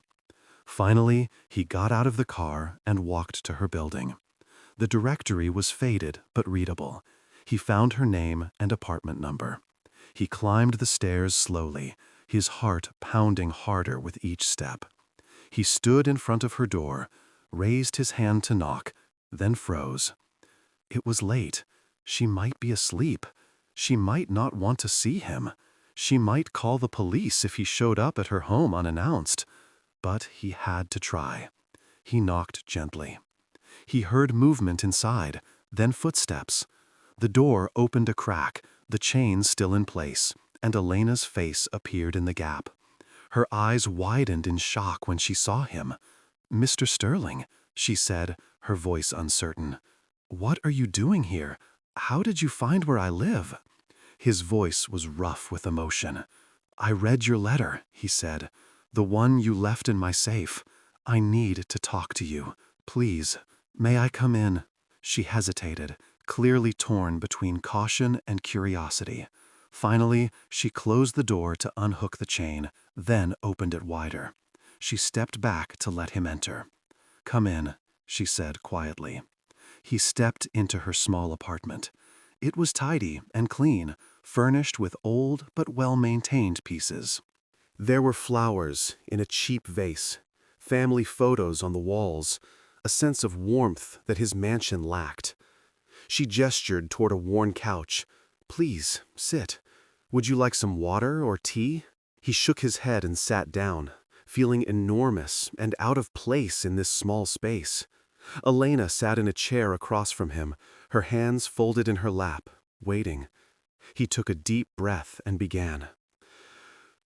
Finally, he got out of the car and walked to her building. The directory was faded but readable. He found her name and apartment number. He climbed the stairs slowly, his heart pounding harder with each step. He stood in front of her door, raised his hand to knock, then froze. It was late. She might be asleep. She might not want to see him. She might call the police if he showed up at her home unannounced. But he had to try. He knocked gently. He heard movement inside, then footsteps. The door opened a crack, the chain still in place, and Elena's face appeared in the gap. Her eyes widened in shock when she saw him. "Mr. Sterling," she said, her voice uncertain. "What are you doing here? How did you find where I live?" His voice was rough with emotion. "I read your letter," he said. "The one you left in my safe. I need to talk to you. Please, may I come in?" She hesitated, clearly torn between caution and curiosity. Finally, she closed the door to unhook the chain, then opened it wider. She stepped back to let him enter. "Come in," she said quietly. He stepped into her small apartment. It was tidy and clean, furnished with old but well-maintained pieces. There were flowers in a cheap vase, family photos on the walls, a sense of warmth that his mansion lacked. She gestured toward a worn couch. "Please, sit. Would you like some water or tea?" He shook his head and sat down, feeling enormous and out of place in this small space. Elena sat in a chair across from him, her hands folded in her lap, waiting. He took a deep breath and began.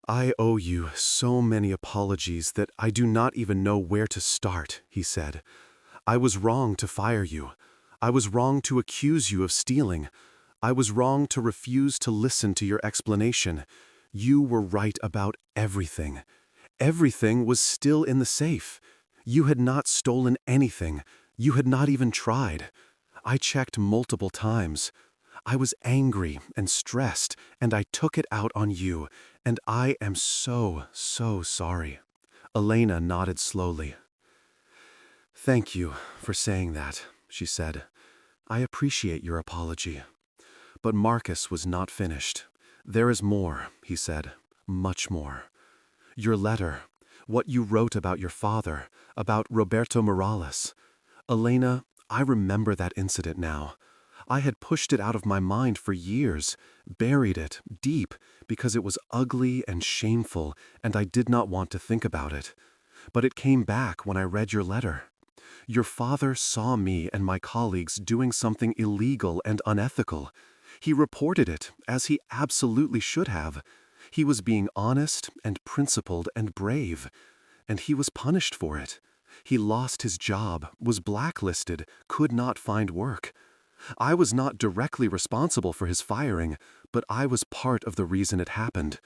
"I owe you so many apologies that I do not even know where to start," he said. "I was wrong to fire you. I was wrong to accuse you of stealing. I was wrong to refuse to listen to your explanation. You were right about everything. Everything was still in the safe. You had not stolen anything. You had not even tried. I checked multiple times. I was angry and stressed, and I took it out on you, and I am so sorry." Elena nodded slowly. "Thank you for saying that," she said. "I appreciate your apology." But Marcus was not finished. "There is more," he said, "much more. Your letter, what you wrote about your father, about Roberto Morales. Elena, I remember that incident now. I had pushed it out of my mind for years, buried it deep, because it was ugly and shameful, and I did not want to think about it. But it came back when I read your letter. Your father saw me and my colleagues doing something illegal and unethical. He reported it, as he absolutely should have. He was being honest and principled and brave, and he was punished for it. He lost his job, was blacklisted, could not find work. I was not directly responsible for his firing, but I was part of the reason it happened.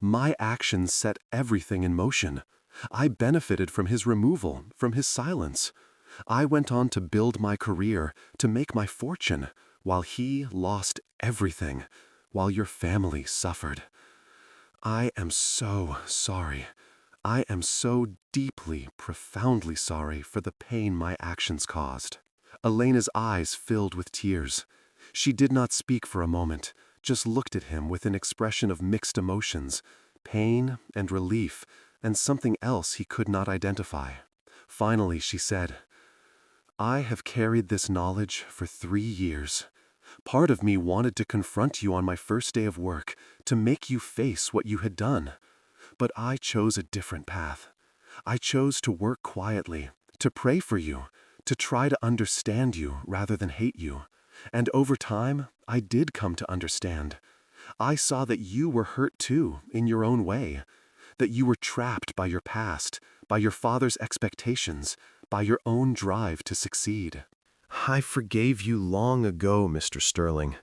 My actions set everything in motion. I benefited from his removal, from his silence. I went on to build my career, to make my fortune, while he lost everything, while your family suffered. I am so sorry. I am so deeply, profoundly sorry for the pain my actions caused." Elena's eyes filled with tears. She did not speak for a moment, just looked at him with an expression of mixed emotions, pain and relief, and something else he could not identify. Finally, she said, "I have carried this knowledge for 3 years. Part of me wanted to confront you on my first day of work, to make you face what you had done. But I chose a different path. I chose to work quietly, to pray for you, to try to understand you rather than hate you. And over time, I did come to understand. I saw that you were hurt too, in your own way. That you were trapped by your past, by your father's expectations, by your own drive to succeed." "I forgave you long ago, Mr. Sterling.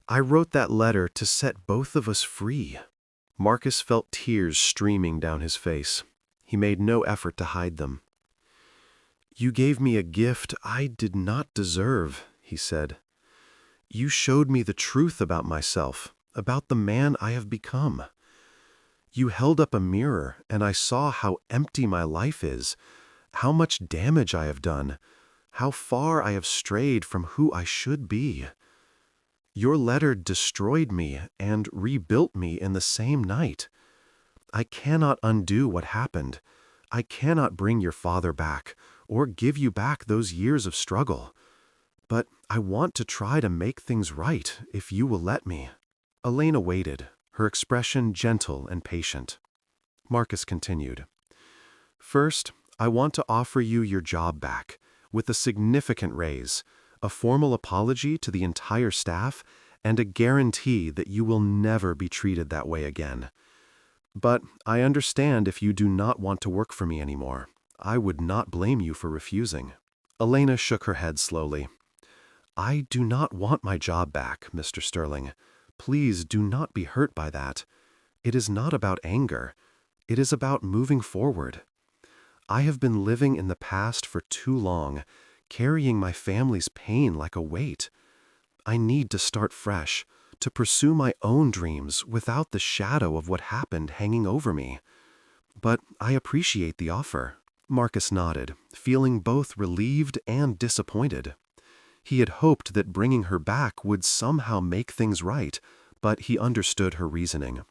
I wrote that letter to set both of us free." Marcus felt tears streaming down his face. He made no effort to hide them. "You gave me a gift I did not deserve," he said. "You showed me the truth about myself, about the man I have become. You held up a mirror, and I saw how empty my life is, how much damage I have done, how far I have strayed from who I should be. Your letter destroyed me and rebuilt me in the same night. I cannot undo what happened. I cannot bring your father back, or give you back those years of struggle. But I want to try to make things right, if you will let me." Elena waited, her expression gentle and patient. Marcus continued. "First, I want to offer you your job back, with a significant raise, a formal apology to the entire staff, and a guarantee that you will never be treated that way again. But I understand if you do not want to work for me anymore. I would not blame you for refusing." Elena shook her head slowly. I do not want my job back, Mr. Sterling. Please do not be hurt by that. It is not about anger. It is about moving forward. I have been living in the past for too long, carrying my family's pain like a weight. I need to start fresh, to pursue my own dreams without the shadow of what happened hanging over me. But I appreciate the offer. Marcus nodded, feeling both relieved and disappointed. He had hoped that bringing her back would somehow make things right, but he understood her reasoning.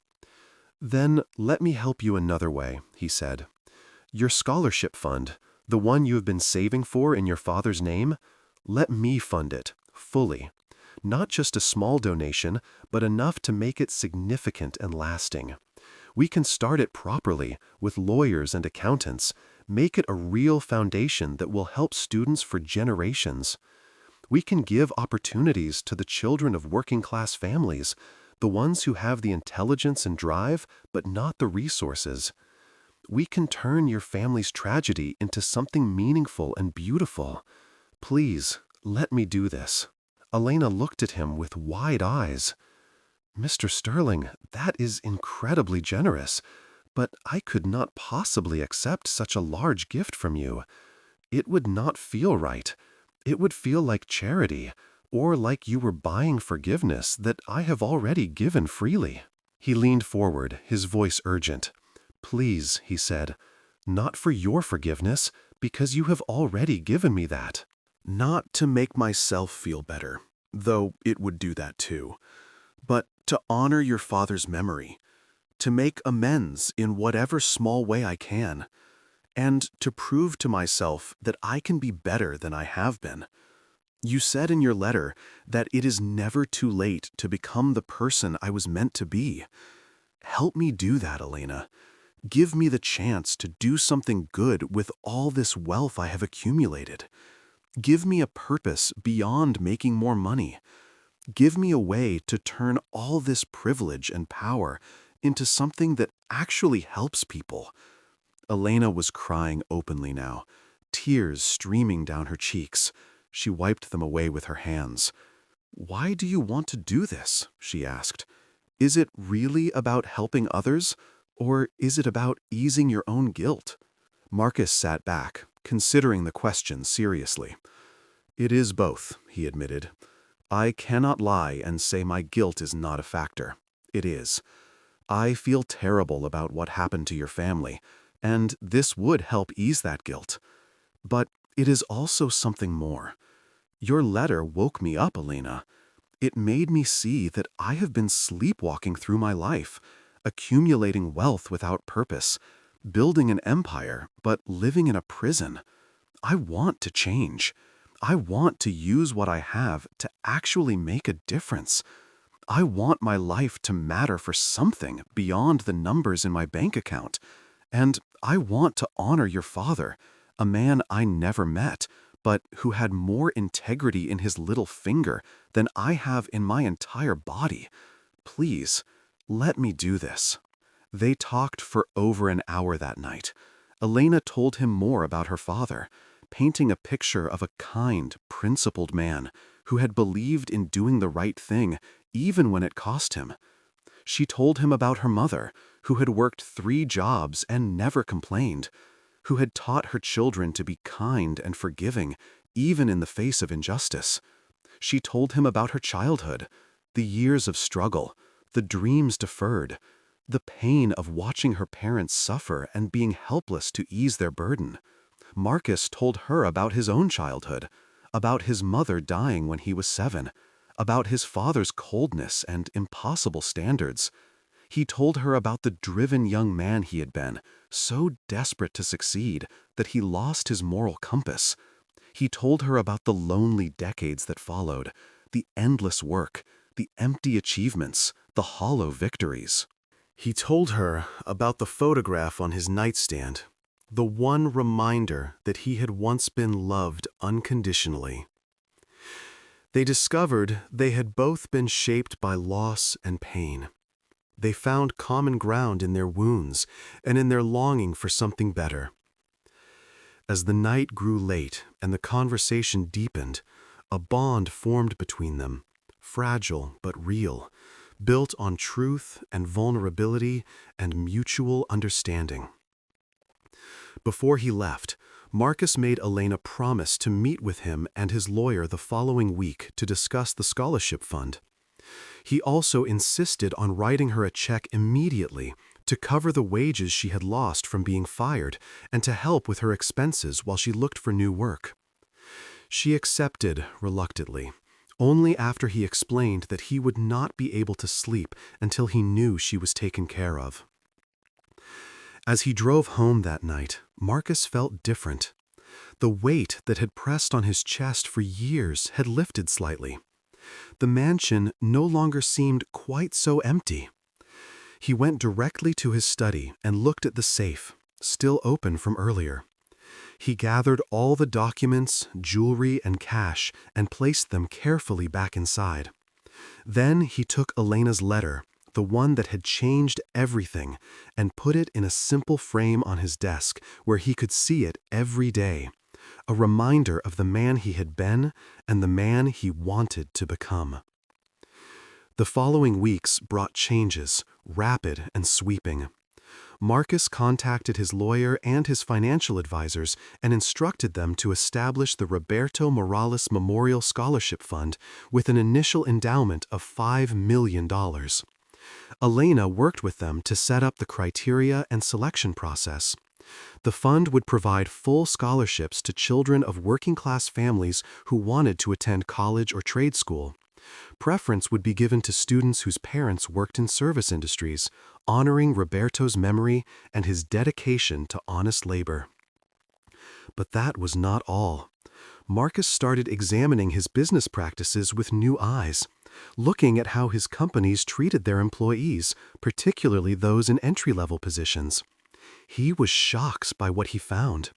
"Then let me help you another way," he said. "Your scholarship fund, the one you have been saving for in your father's name, let me fund it, fully. Not just a small donation, but enough to make it significant and lasting. We can start it properly, with lawyers and accountants, make it a real foundation that will help students for generations. We can give opportunities to the children of working-class families, the ones who have the intelligence and drive, but not the resources. We can turn your family's tragedy into something meaningful and beautiful. Please, let me do this." Elena looked at him with wide eyes. "Mr. Sterling, that is incredibly generous, but I could not possibly accept such a large gift from you. It would not feel right. It would feel like charity, or like you were buying forgiveness that I have already given freely." He leaned forward, his voice urgent. "Please," he said, "not for your forgiveness, because you have already given me that. Not to make myself feel better, though it would do that too, but to honor your father's memory, to make amends in whatever small way I can, and to prove to myself that I can be better than I have been. You said in your letter that it is never too late to become the person I was meant to be. Help me do that, Elena. Give me the chance to do something good with all this wealth I have accumulated. Give me a purpose beyond making more money. Give me a way to turn all this privilege and power into something that actually helps people." Elena was crying openly now, tears streaming down her cheeks. She wiped them away with her hands. "Why do you want to do this?" she asked. "Is it really about helping others, or is it about easing your own guilt?" Marcus sat back, considering the question seriously. "It is both," he admitted. "I cannot lie and say my guilt is not a factor. It is. I feel terrible about what happened to your family, and this would help ease that guilt. But it is also something more. Your letter woke me up, Elena. It made me see that I have been sleepwalking through my life, accumulating wealth without purpose, building an empire, but living in a prison. I want to change. I want to use what I have to actually make a difference. I want my life to matter for something beyond the numbers in my bank account. And I want to honor your father, a man I never met, but who had more integrity in his little finger than I have in my entire body. Please, let me do this." They talked for over an hour that night. Elena told him more about her father, painting a picture of a kind, principled man who had believed in doing the right thing even when it cost him. She told him about her mother, who had worked 3 jobs and never complained, who had taught her children to be kind and forgiving, even in the face of injustice. She told him about her childhood, the years of struggle, the dreams deferred, the pain of watching her parents suffer and being helpless to ease their burden. Marcus told her about his own childhood, about his mother dying when he was 7, about his father's coldness and impossible standards. He told her about the driven young man he had been, so desperate to succeed that he lost his moral compass. He told her about the lonely decades that followed, the endless work, the empty achievements, the hollow victories. He told her about the photograph on his nightstand, the one reminder that he had once been loved unconditionally. They discovered they had both been shaped by loss and pain. They found common ground in their wounds and in their longing for something better. As the night grew late and the conversation deepened, A bond formed between them, fragile but real, built on truth and vulnerability and mutual understanding. Before he left, Marcus made Elena promise to meet with him and his lawyer the following week to discuss the scholarship fund. He also insisted on writing her a check immediately to cover the wages she had lost from being fired and to help with her expenses while she looked for new work. She accepted reluctantly, only after he explained that he would not be able to sleep until he knew she was taken care of. As he drove home that night, Marcus felt different. The weight that had pressed on his chest for years had lifted slightly. The mansion no longer seemed quite so empty. He went directly to his study and looked at the safe, still open from earlier. He gathered all the documents, jewelry, and cash and placed them carefully back inside. Then he took Elena's letter, the one that had changed everything, and put it in a simple frame on his desk where he could see it every day, a reminder of the man he had been and the man he wanted to become. The following weeks brought changes, rapid and sweeping. Marcus contacted his lawyer and his financial advisors and instructed them to establish the Roberto Morales Memorial Scholarship Fund with an initial endowment of $5 million. Elena worked with them to set up the criteria and selection process. The fund would provide full scholarships to children of working-class families who wanted to attend college or trade school. Preference would be given to students whose parents worked in service industries, honoring Roberto's memory and his dedication to honest labor. But that was not all. Marcus started examining his business practices with new eyes, looking at how his companies treated their employees, particularly those in entry-level positions. He was shocked by what he found.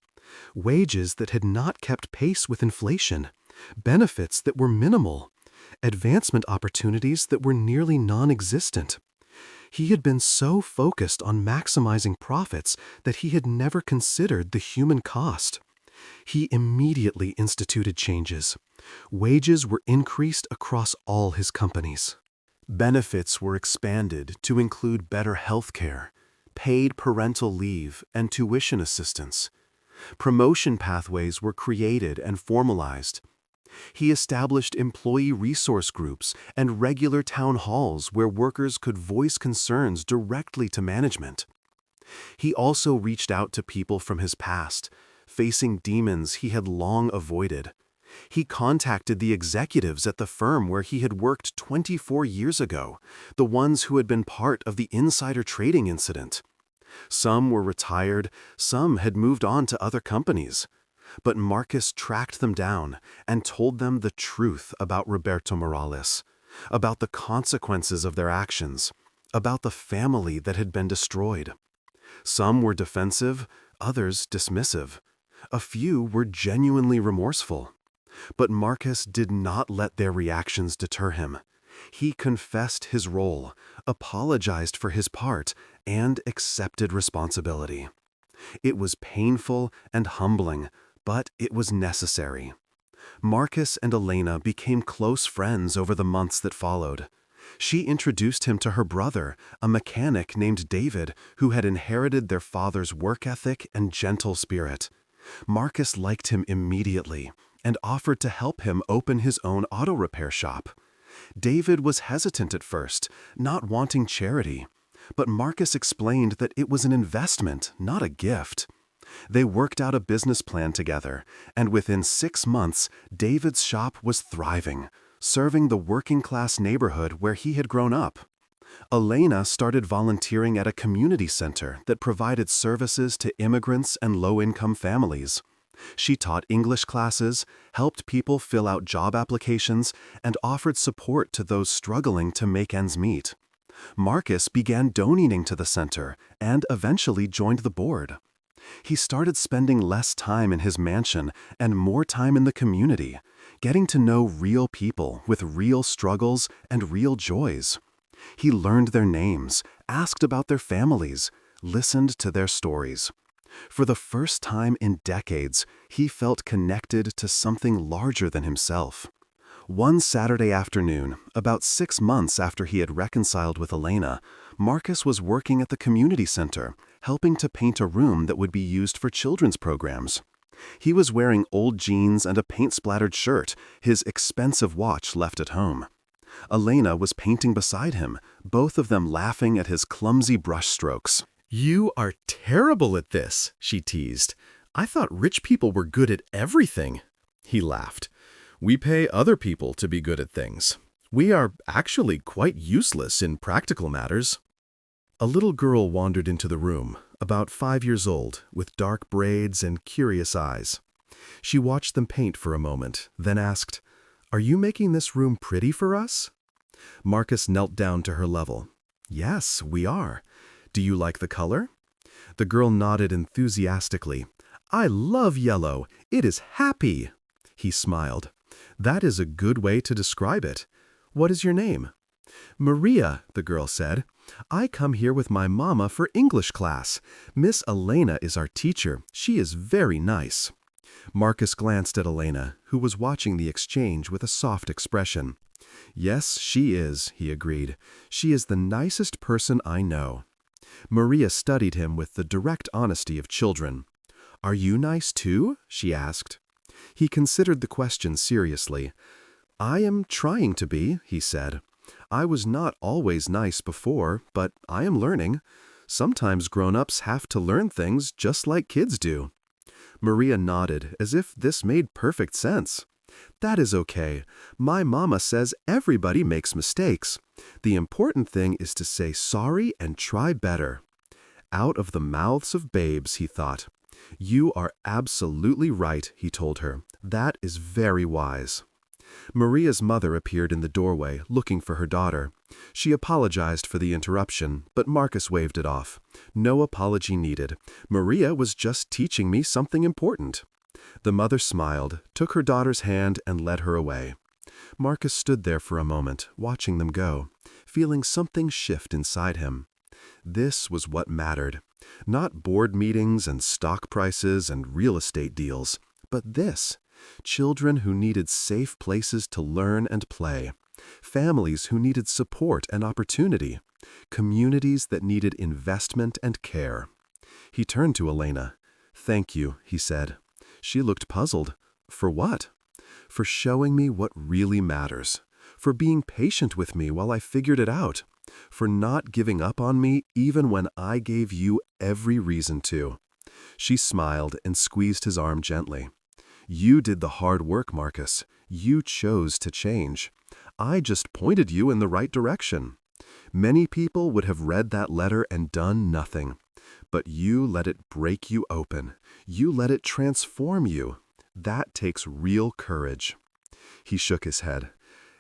Wages that had not kept pace with inflation, benefits that were minimal, advancement opportunities that were nearly non-existent. He had been so focused on maximizing profits that he had never considered the human cost. He immediately instituted changes. Wages were increased across all his companies. Benefits were expanded to include better health care, paid parental leave, and tuition assistance. Promotion pathways were created and formalized. He established employee resource groups and regular town halls where workers could voice concerns directly to management. He also reached out to people from his past, facing demons he had long avoided. He contacted the executives at the firm where he had worked 24 years ago, the ones who had been part of the insider trading incident. Some were retired, some had moved on to other companies. But Marcus tracked them down and told them the truth about Roberto Morales, about the consequences of their actions, about the family that had been destroyed. Some were defensive, others dismissive. A few were genuinely remorseful. But Marcus did not let their reactions deter him. He confessed his role, apologized for his part, and accepted responsibility. It was painful and humbling, but it was necessary. Marcus and Elena became close friends over the months that followed. She introduced him to her brother, a mechanic named David, who had inherited their father's work ethic and gentle spirit. Marcus liked him immediately and offered to help him open his own auto repair shop. David was hesitant at first, not wanting charity, but Marcus explained that it was an investment, not a gift. They worked out a business plan together, and within 6 months, David's shop was thriving, serving the working-class neighborhood where he had grown up. Elena started volunteering at a community center that provided services to immigrants and low-income families. She taught English classes, helped people fill out job applications, and offered support to those struggling to make ends meet. Marcus began donating to the center and eventually joined the board. He started spending less time in his mansion and more time in the community, getting to know real people with real struggles and real joys. He learned their names, asked about their families, listened to their stories. For the first time in decades, he felt connected to something larger than himself. One Saturday afternoon, about 6 months after he had reconciled with Elena, Marcus was working at the community center, helping to paint a room that would be used for children's programs. He was wearing old jeans and a paint-splattered shirt, his expensive watch left at home. Elena was painting beside him, both of them laughing at his clumsy brushstrokes. "You are terrible at this," she teased. "I thought rich people were good at everything." He laughed. "We pay other people to be good at things. We are actually quite useless in practical matters." A little girl wandered into the room, about 5 years old, with dark braids and curious eyes. She watched them paint for a moment, then asked, "Are you making this room pretty for us?" Marcus knelt down to her level. "Yes, we are. Do you like the color?" The girl nodded enthusiastically. "I love yellow. It is happy." He smiled. "That is a good way to describe it. What is your name?" "Maria," the girl said. "I come here with my mama for English class. Miss Elena is our teacher. She is very nice." Marcus glanced at Elena, who was watching the exchange with a soft expression. "Yes, she is," he agreed. "She is the nicest person I know." Maria studied him with the direct honesty of children. "Are you nice too?" she asked. He considered the question seriously. "I am trying to be," he said. "I was not always nice before, but I am learning. Sometimes grown-ups have to learn things just like kids do." Maria nodded, as if this made perfect sense. "That is okay. My mama says everybody makes mistakes. The important thing is to say sorry and try better." Out of the mouths of babes, he thought. "You are absolutely right," he told her. "That is very wise." Maria's mother appeared in the doorway, looking for her daughter. She apologized for the interruption, but Marcus waved it off. No apology needed. Maria was just teaching me something important. The mother smiled, took her daughter's hand, and led her away. Marcus stood there for a moment, watching them go, feeling something shift inside him. This was what mattered. Not board meetings and stock prices and real estate deals, but this. Children who needed safe places to learn and play. Families who needed support and opportunity. Communities that needed investment and care. He turned to Elena. "Thank you," he said. She looked puzzled. "For what?" "For showing me what really matters. For being patient with me while I figured it out. For not giving up on me even when I gave you every reason to." She smiled and squeezed his arm gently. "You did the hard work, Marcus. You chose to change. I just pointed you in the right direction. Many people would have read that letter and done nothing. But you let it break you open. You let it transform you. That takes real courage." He shook his head.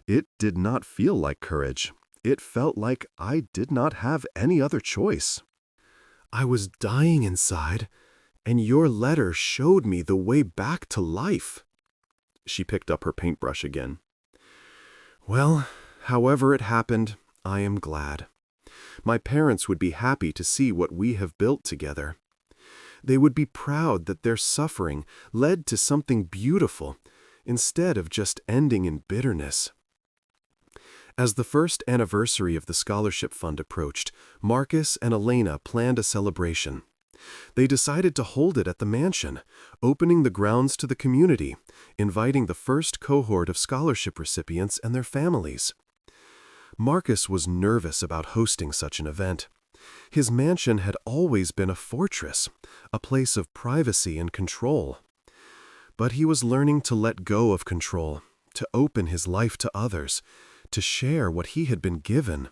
"It did not feel like courage. It felt like I did not have any other choice. I was dying inside, and your letter showed me the way back to life." She picked up her paintbrush again. "Well, however it happened, I am glad. My parents would be happy to see what we have built together. They would be proud that their suffering led to something beautiful, instead of just ending in bitterness." As the first anniversary of the scholarship fund approached, Marcus and Elena planned a celebration. They decided to hold it at the mansion, opening the grounds to the community, inviting the first cohort of scholarship recipients and their families. Marcus was nervous about hosting such an event. His mansion had always been a fortress, a place of privacy and control. But he was learning to let go of control, to open his life to others, to share what he had been given.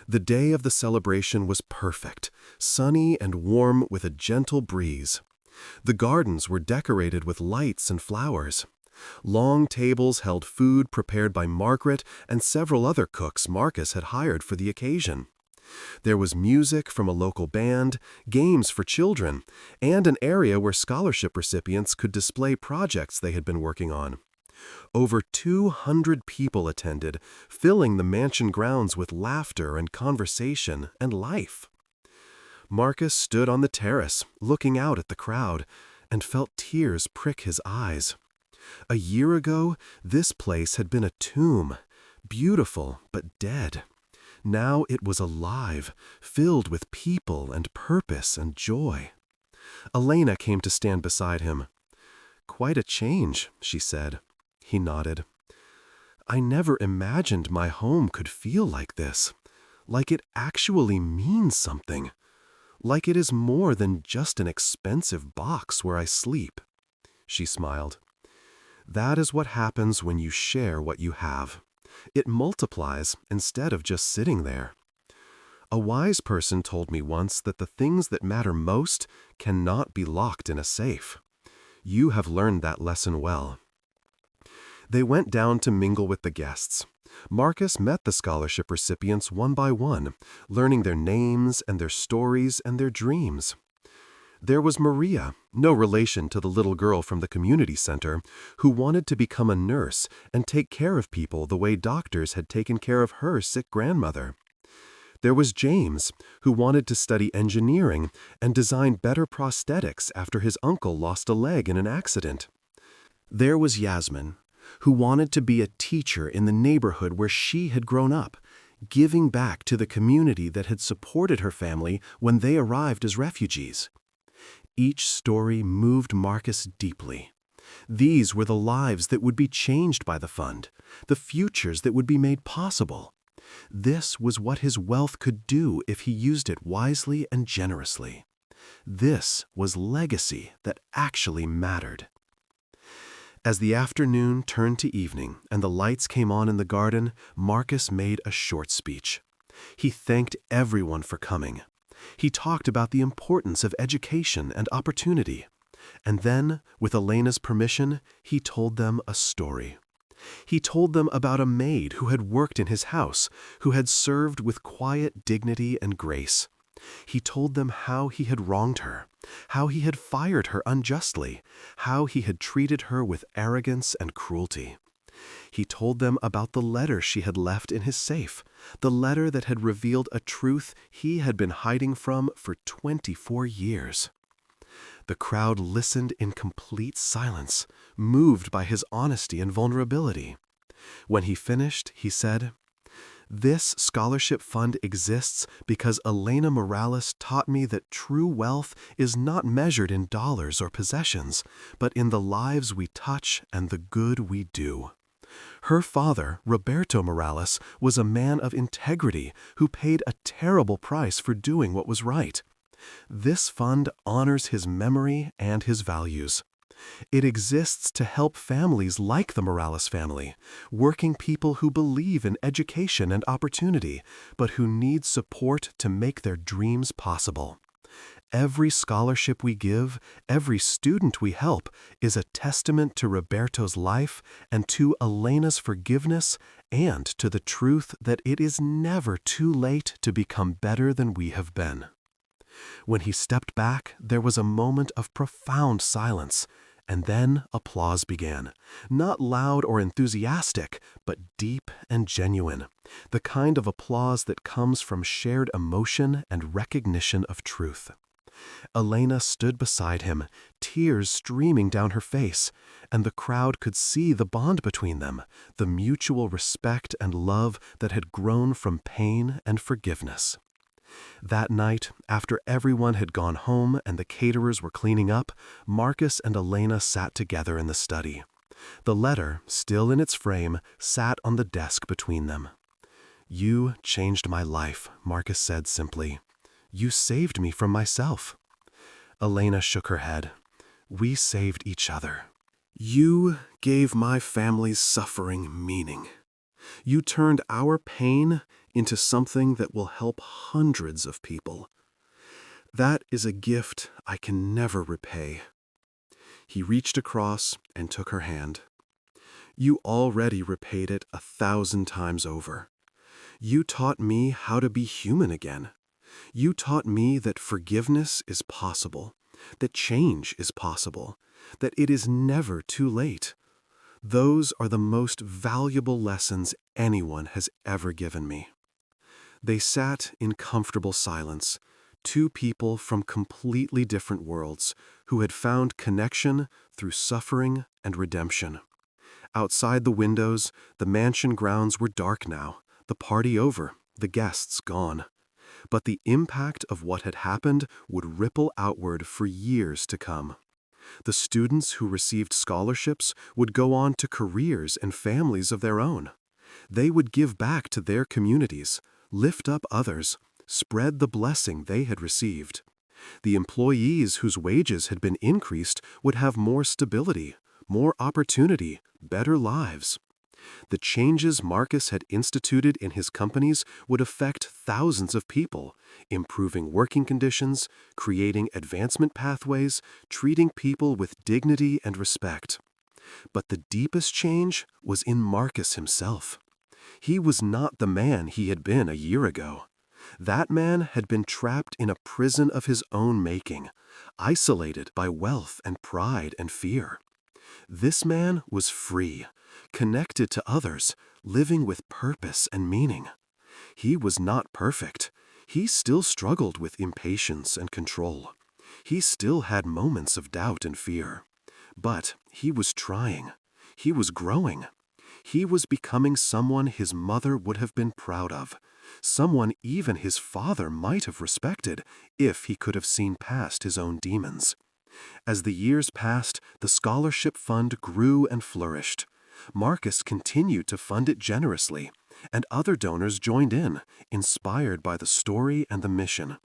The day of the celebration was perfect, sunny and warm with a gentle breeze. The gardens were decorated with lights and flowers. Long tables held food prepared by Margaret and several other cooks Marcus had hired for the occasion. There was music from a local band, games for children, and an area where scholarship recipients could display projects they had been working on. Over 200 people attended, filling the mansion grounds with laughter and conversation and life. Marcus stood on the terrace, looking out at the crowd, and felt tears prick his eyes. A year ago, this place had been a tomb, beautiful but dead. Now it was alive, filled with people and purpose and joy. Elena came to stand beside him. "Quite a change," she said. He nodded. "I never imagined my home could feel like this, like it actually means something, like it is more than just an expensive box where I sleep." She smiled. "That is what happens when you share what you have. It multiplies instead of just sitting there. A wise person told me once that the things that matter most cannot be locked in a safe. You have learned that lesson well." They went down to mingle with the guests. Marcus met the scholarship recipients one by one, learning their names and their stories and their dreams. There was Maria, no relation to the little girl from the community center, who wanted to become a nurse and take care of people the way doctors had taken care of her sick grandmother. There was James, who wanted to study engineering and design better prosthetics after his uncle lost a leg in an accident. There was Yasmin, who wanted to be a teacher in the neighborhood where she had grown up, giving back to the community that had supported her family when they arrived as refugees. Each story moved Marcus deeply. These were the lives that would be changed by the fund, the futures that would be made possible. This was what his wealth could do if he used it wisely and generously. This was legacy that actually mattered. As the afternoon turned to evening and the lights came on in the garden, Marcus made a short speech. He thanked everyone for coming. He talked about the importance of education and opportunity. And then, with Elena's permission, he told them a story. He told them about a maid who had worked in his house, who had served with quiet dignity and grace. He told them how he had wronged her, how he had fired her unjustly, how he had treated her with arrogance and cruelty. He told them about the letter she had left in his safe, the letter that had revealed a truth he had been hiding from for 24 years. The crowd listened in complete silence, moved by his honesty and vulnerability. When he finished, he said, "This scholarship fund exists because Elena Morales taught me that true wealth is not measured in dollars or possessions, but in the lives we touch and the good we do." Her father, Roberto Morales, was a man of integrity who paid a terrible price for doing what was right. This fund honors his memory and his values. It exists to help families like the Morales family, working people who believe in education and opportunity, but who need support to make their dreams possible. Every scholarship we give, every student we help, is a testament to Roberto's life and to Elena's forgiveness and to the truth that it is never too late to become better than we have been. When he stepped back, there was a moment of profound silence, and then applause began. Not loud or enthusiastic, but deep and genuine. The kind of applause that comes from shared emotion and recognition of truth. Elena stood beside him, tears streaming down her face, and the crowd could see the bond between them, the mutual respect and love that had grown from pain and forgiveness. That night, after everyone had gone home and the caterers were cleaning up, Marcus and Elena sat together in the study. The letter, still in its frame, sat on the desk between them. "You changed my life," Marcus said simply. "You saved me from myself." Elena shook her head. "We saved each other. You gave my family's suffering meaning. You turned our pain into something that will help hundreds of people. That is a gift I can never repay." He reached across and took her hand. "You already repaid it 1,000 times over. You taught me how to be human again. You taught me that forgiveness is possible, that change is possible, that it is never too late. Those are the most valuable lessons anyone has ever given me." They sat in comfortable silence, Two people from completely different worlds who had found connection through suffering and redemption. Outside the windows, the mansion grounds were dark now, the party over, the guests gone. But the impact of what had happened would ripple outward for years to come. The students who received scholarships would go on to careers and families of their own. They would give back to their communities, lift up others, spread the blessing they had received. The employees whose wages had been increased would have more stability, more opportunity, better lives. The changes Marcus had instituted in his companies would affect thousands of people, improving working conditions, creating advancement pathways, treating people with dignity and respect. But the deepest change was in Marcus himself. He was not the man he had been a year ago. That man had been trapped in a prison of his own making, isolated by wealth and pride and fear. This man was free, connected to others, living with purpose and meaning. He was not perfect. He still struggled with impatience and control. He still had moments of doubt and fear. But he was trying. He was growing. He was becoming someone his mother would have been proud of, someone even his father might have respected if he could have seen past his own demons. As the years passed, the scholarship fund grew and flourished. Marcus continued to fund it generously, and other donors joined in, inspired by the story and the mission.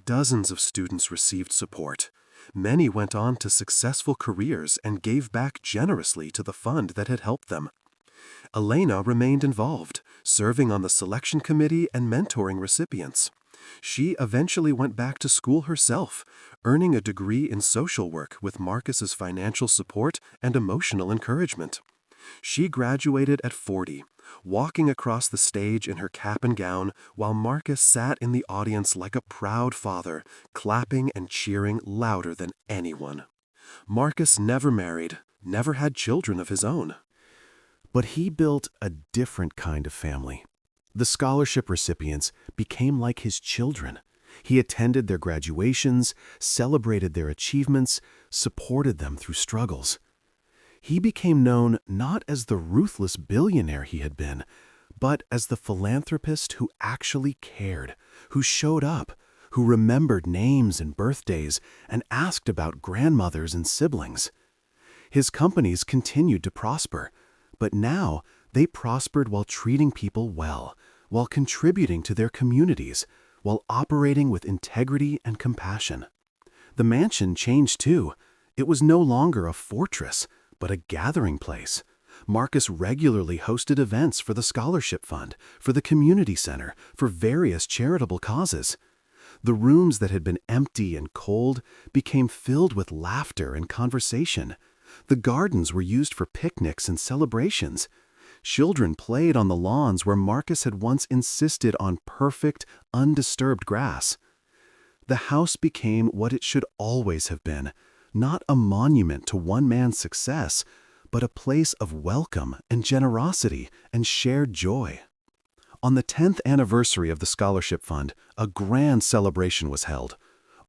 Dozens of students received support. Many went on to successful careers and gave back generously to the fund that had helped them. Elena remained involved, serving on the selection committee and mentoring recipients. She eventually went back to school herself, earning a degree in social work with Marcus's financial support and emotional encouragement. She graduated at 40, walking across the stage in her cap and gown while Marcus sat in the audience like a proud father, clapping and cheering louder than anyone. Marcus never married, never had children of his own. But he built a different kind of family. The scholarship recipients became like his children. He attended their graduations, celebrated their achievements, supported them through struggles. He became known not as the ruthless billionaire he had been, but as the philanthropist who actually cared, who showed up, who remembered names and birthdays and asked about grandmothers and siblings. His companies continued to prosper, but now they prospered while treating people well, while contributing to their communities, while operating with integrity and compassion. The mansion changed too. It was no longer a fortress, but a gathering place. Marcus regularly hosted events for the scholarship fund, for the community center, for various charitable causes. The rooms that had been empty and cold became filled with laughter and conversation. The gardens were used for picnics and celebrations. Children played on the lawns where Marcus had once insisted on perfect, undisturbed grass. The house became what it should always have been, not a monument to one man's success, but a place of welcome and generosity and shared joy. On the 10th anniversary of the Scholarship Fund, a grand celebration was held.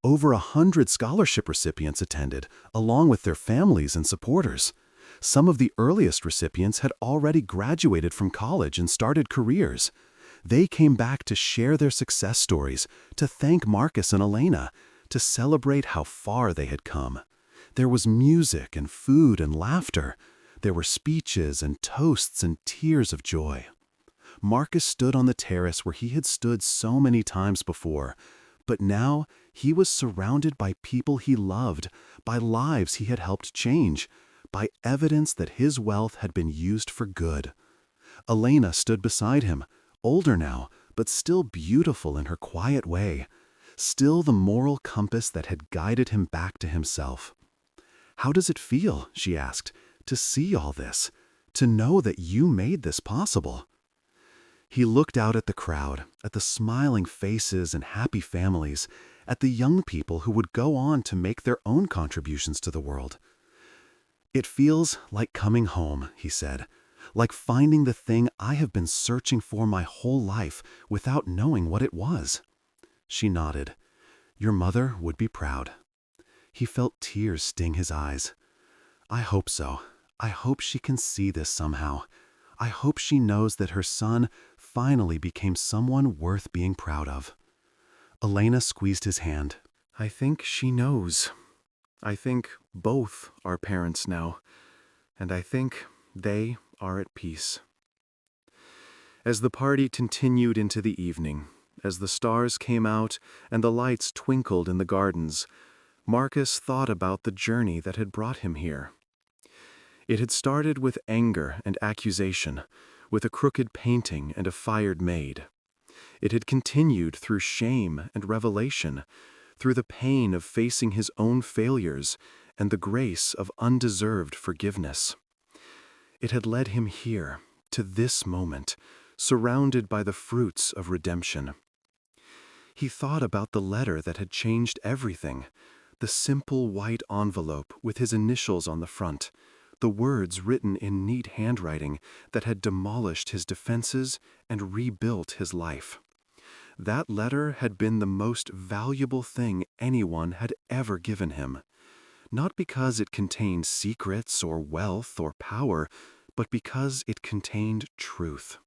Over 100 scholarship recipients attended, along with their families and supporters. Some of the earliest recipients had already graduated from college and started careers. They came back to share their success stories, to thank Marcus and Elena, to celebrate how far they had come. There was music and food and laughter. There were speeches and toasts and tears of joy. Marcus stood on the terrace where he had stood so many times before, but now he was surrounded by people he loved, by lives he had helped change, by evidence that his wealth had been used for good. Elena stood beside him, older now, but still beautiful in her quiet way, still the moral compass that had guided him back to himself. "How does it feel," she asked, "to see all this, to know that you made this possible?" He looked out at the crowd, at the smiling faces and happy families, at the young people who would go on to make their own contributions to the world. "It feels like coming home," he said, "like finding the thing I have been searching for my whole life without knowing what it was." She nodded. Your mother would be proud. He felt tears sting his eyes. I hope so. I hope she can see this somehow. I hope she knows that her son finally became someone worth being proud of. Elena squeezed his hand. I think she knows. I think both are parents now, and I think they are at peace. As the party continued into the evening, as the stars came out and the lights twinkled in the gardens, Marcus thought about the journey that had brought him here. It had started with anger and accusation, with a crooked painting and a fired maid. It had continued through shame and revelation, through the pain of facing his own failures and the grace of undeserved forgiveness. It had led him here, to this moment, surrounded by the fruits of redemption. He thought about the letter that had changed everything, the simple white envelope with his initials on the front, the words written in neat handwriting that had demolished his defenses and rebuilt his life. That letter had been the most valuable thing anyone had ever given him, not because it contained secrets or wealth or power, but because it contained truth.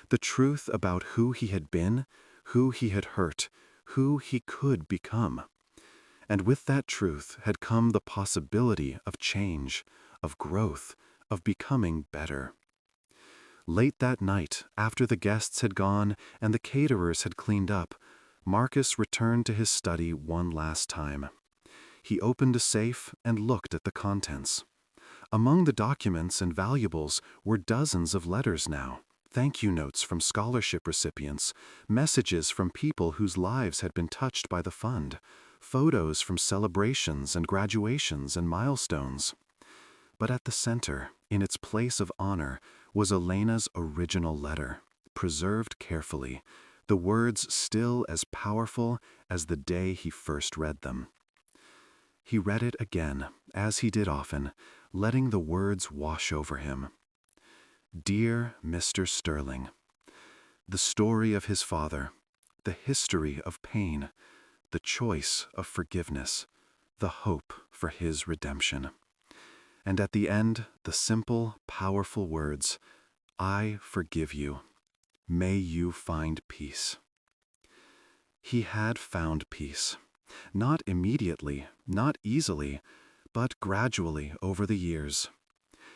The truth about who he had been, who he had hurt, who he could become. And with that truth had come the possibility of change, of growth, of becoming better. Late that night, after the guests had gone and the caterers had cleaned up, Marcus returned to his study one last time. He opened a safe and looked at the contents. Among the documents and valuables were dozens of letters now, thank you notes from scholarship recipients, messages from people whose lives had been touched by the fund, photos from celebrations and graduations and milestones. But at the center, in its place of honor, was Elena's original letter, preserved carefully, the words still as powerful as the day he first read them. He read it again, as he did often, letting the words wash over him. Dear Mr. Sterling, the story of his father, the history of pain, the choice of forgiveness, the hope for his redemption. And at the end, the simple, powerful words, I forgive you. May you find peace. He had found peace. Not immediately, not easily, but gradually over the years.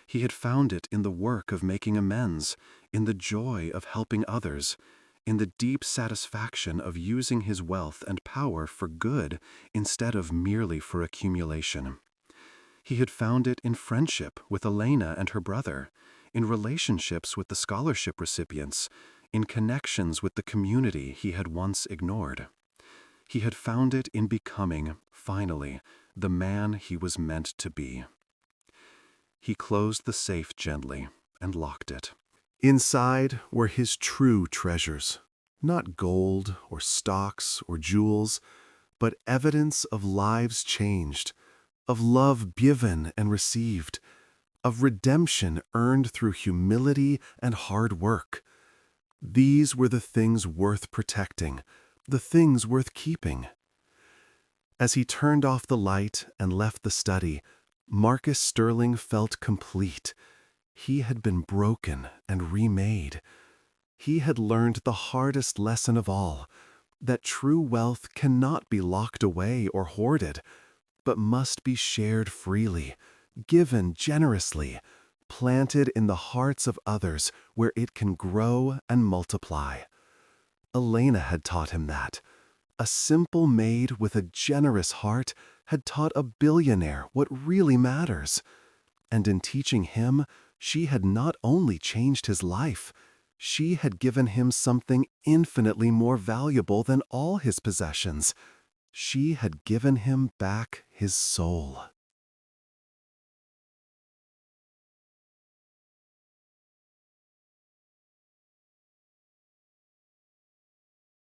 He had found it in the work of making amends, in the joy of helping others, in the deep satisfaction of using his wealth and power for good instead of merely for accumulation. He had found it in friendship with Elena and her brother, in relationships with the scholarship recipients, in connections with the community he had once ignored. He had found it in becoming, finally, the man he was meant to be. He closed the safe gently and locked it. Inside were his true treasures, not gold or stocks or jewels, but evidence of lives changed, of love given and received, of redemption earned through humility and hard work. These were the things worth protecting, the things worth keeping. As he turned off the light and left the study, Marcus Sterling felt complete. He had been broken and remade. He had learned the hardest lesson of all, that true wealth cannot be locked away or hoarded, but must be shared freely, given generously, planted in the hearts of others where it can grow and multiply. Elena had taught him that. A simple maid with a generous heart had taught a billionaire what really matters. And in teaching him, she had not only changed his life, she had given him something infinitely more valuable than all his possessions. She had given him back his soul.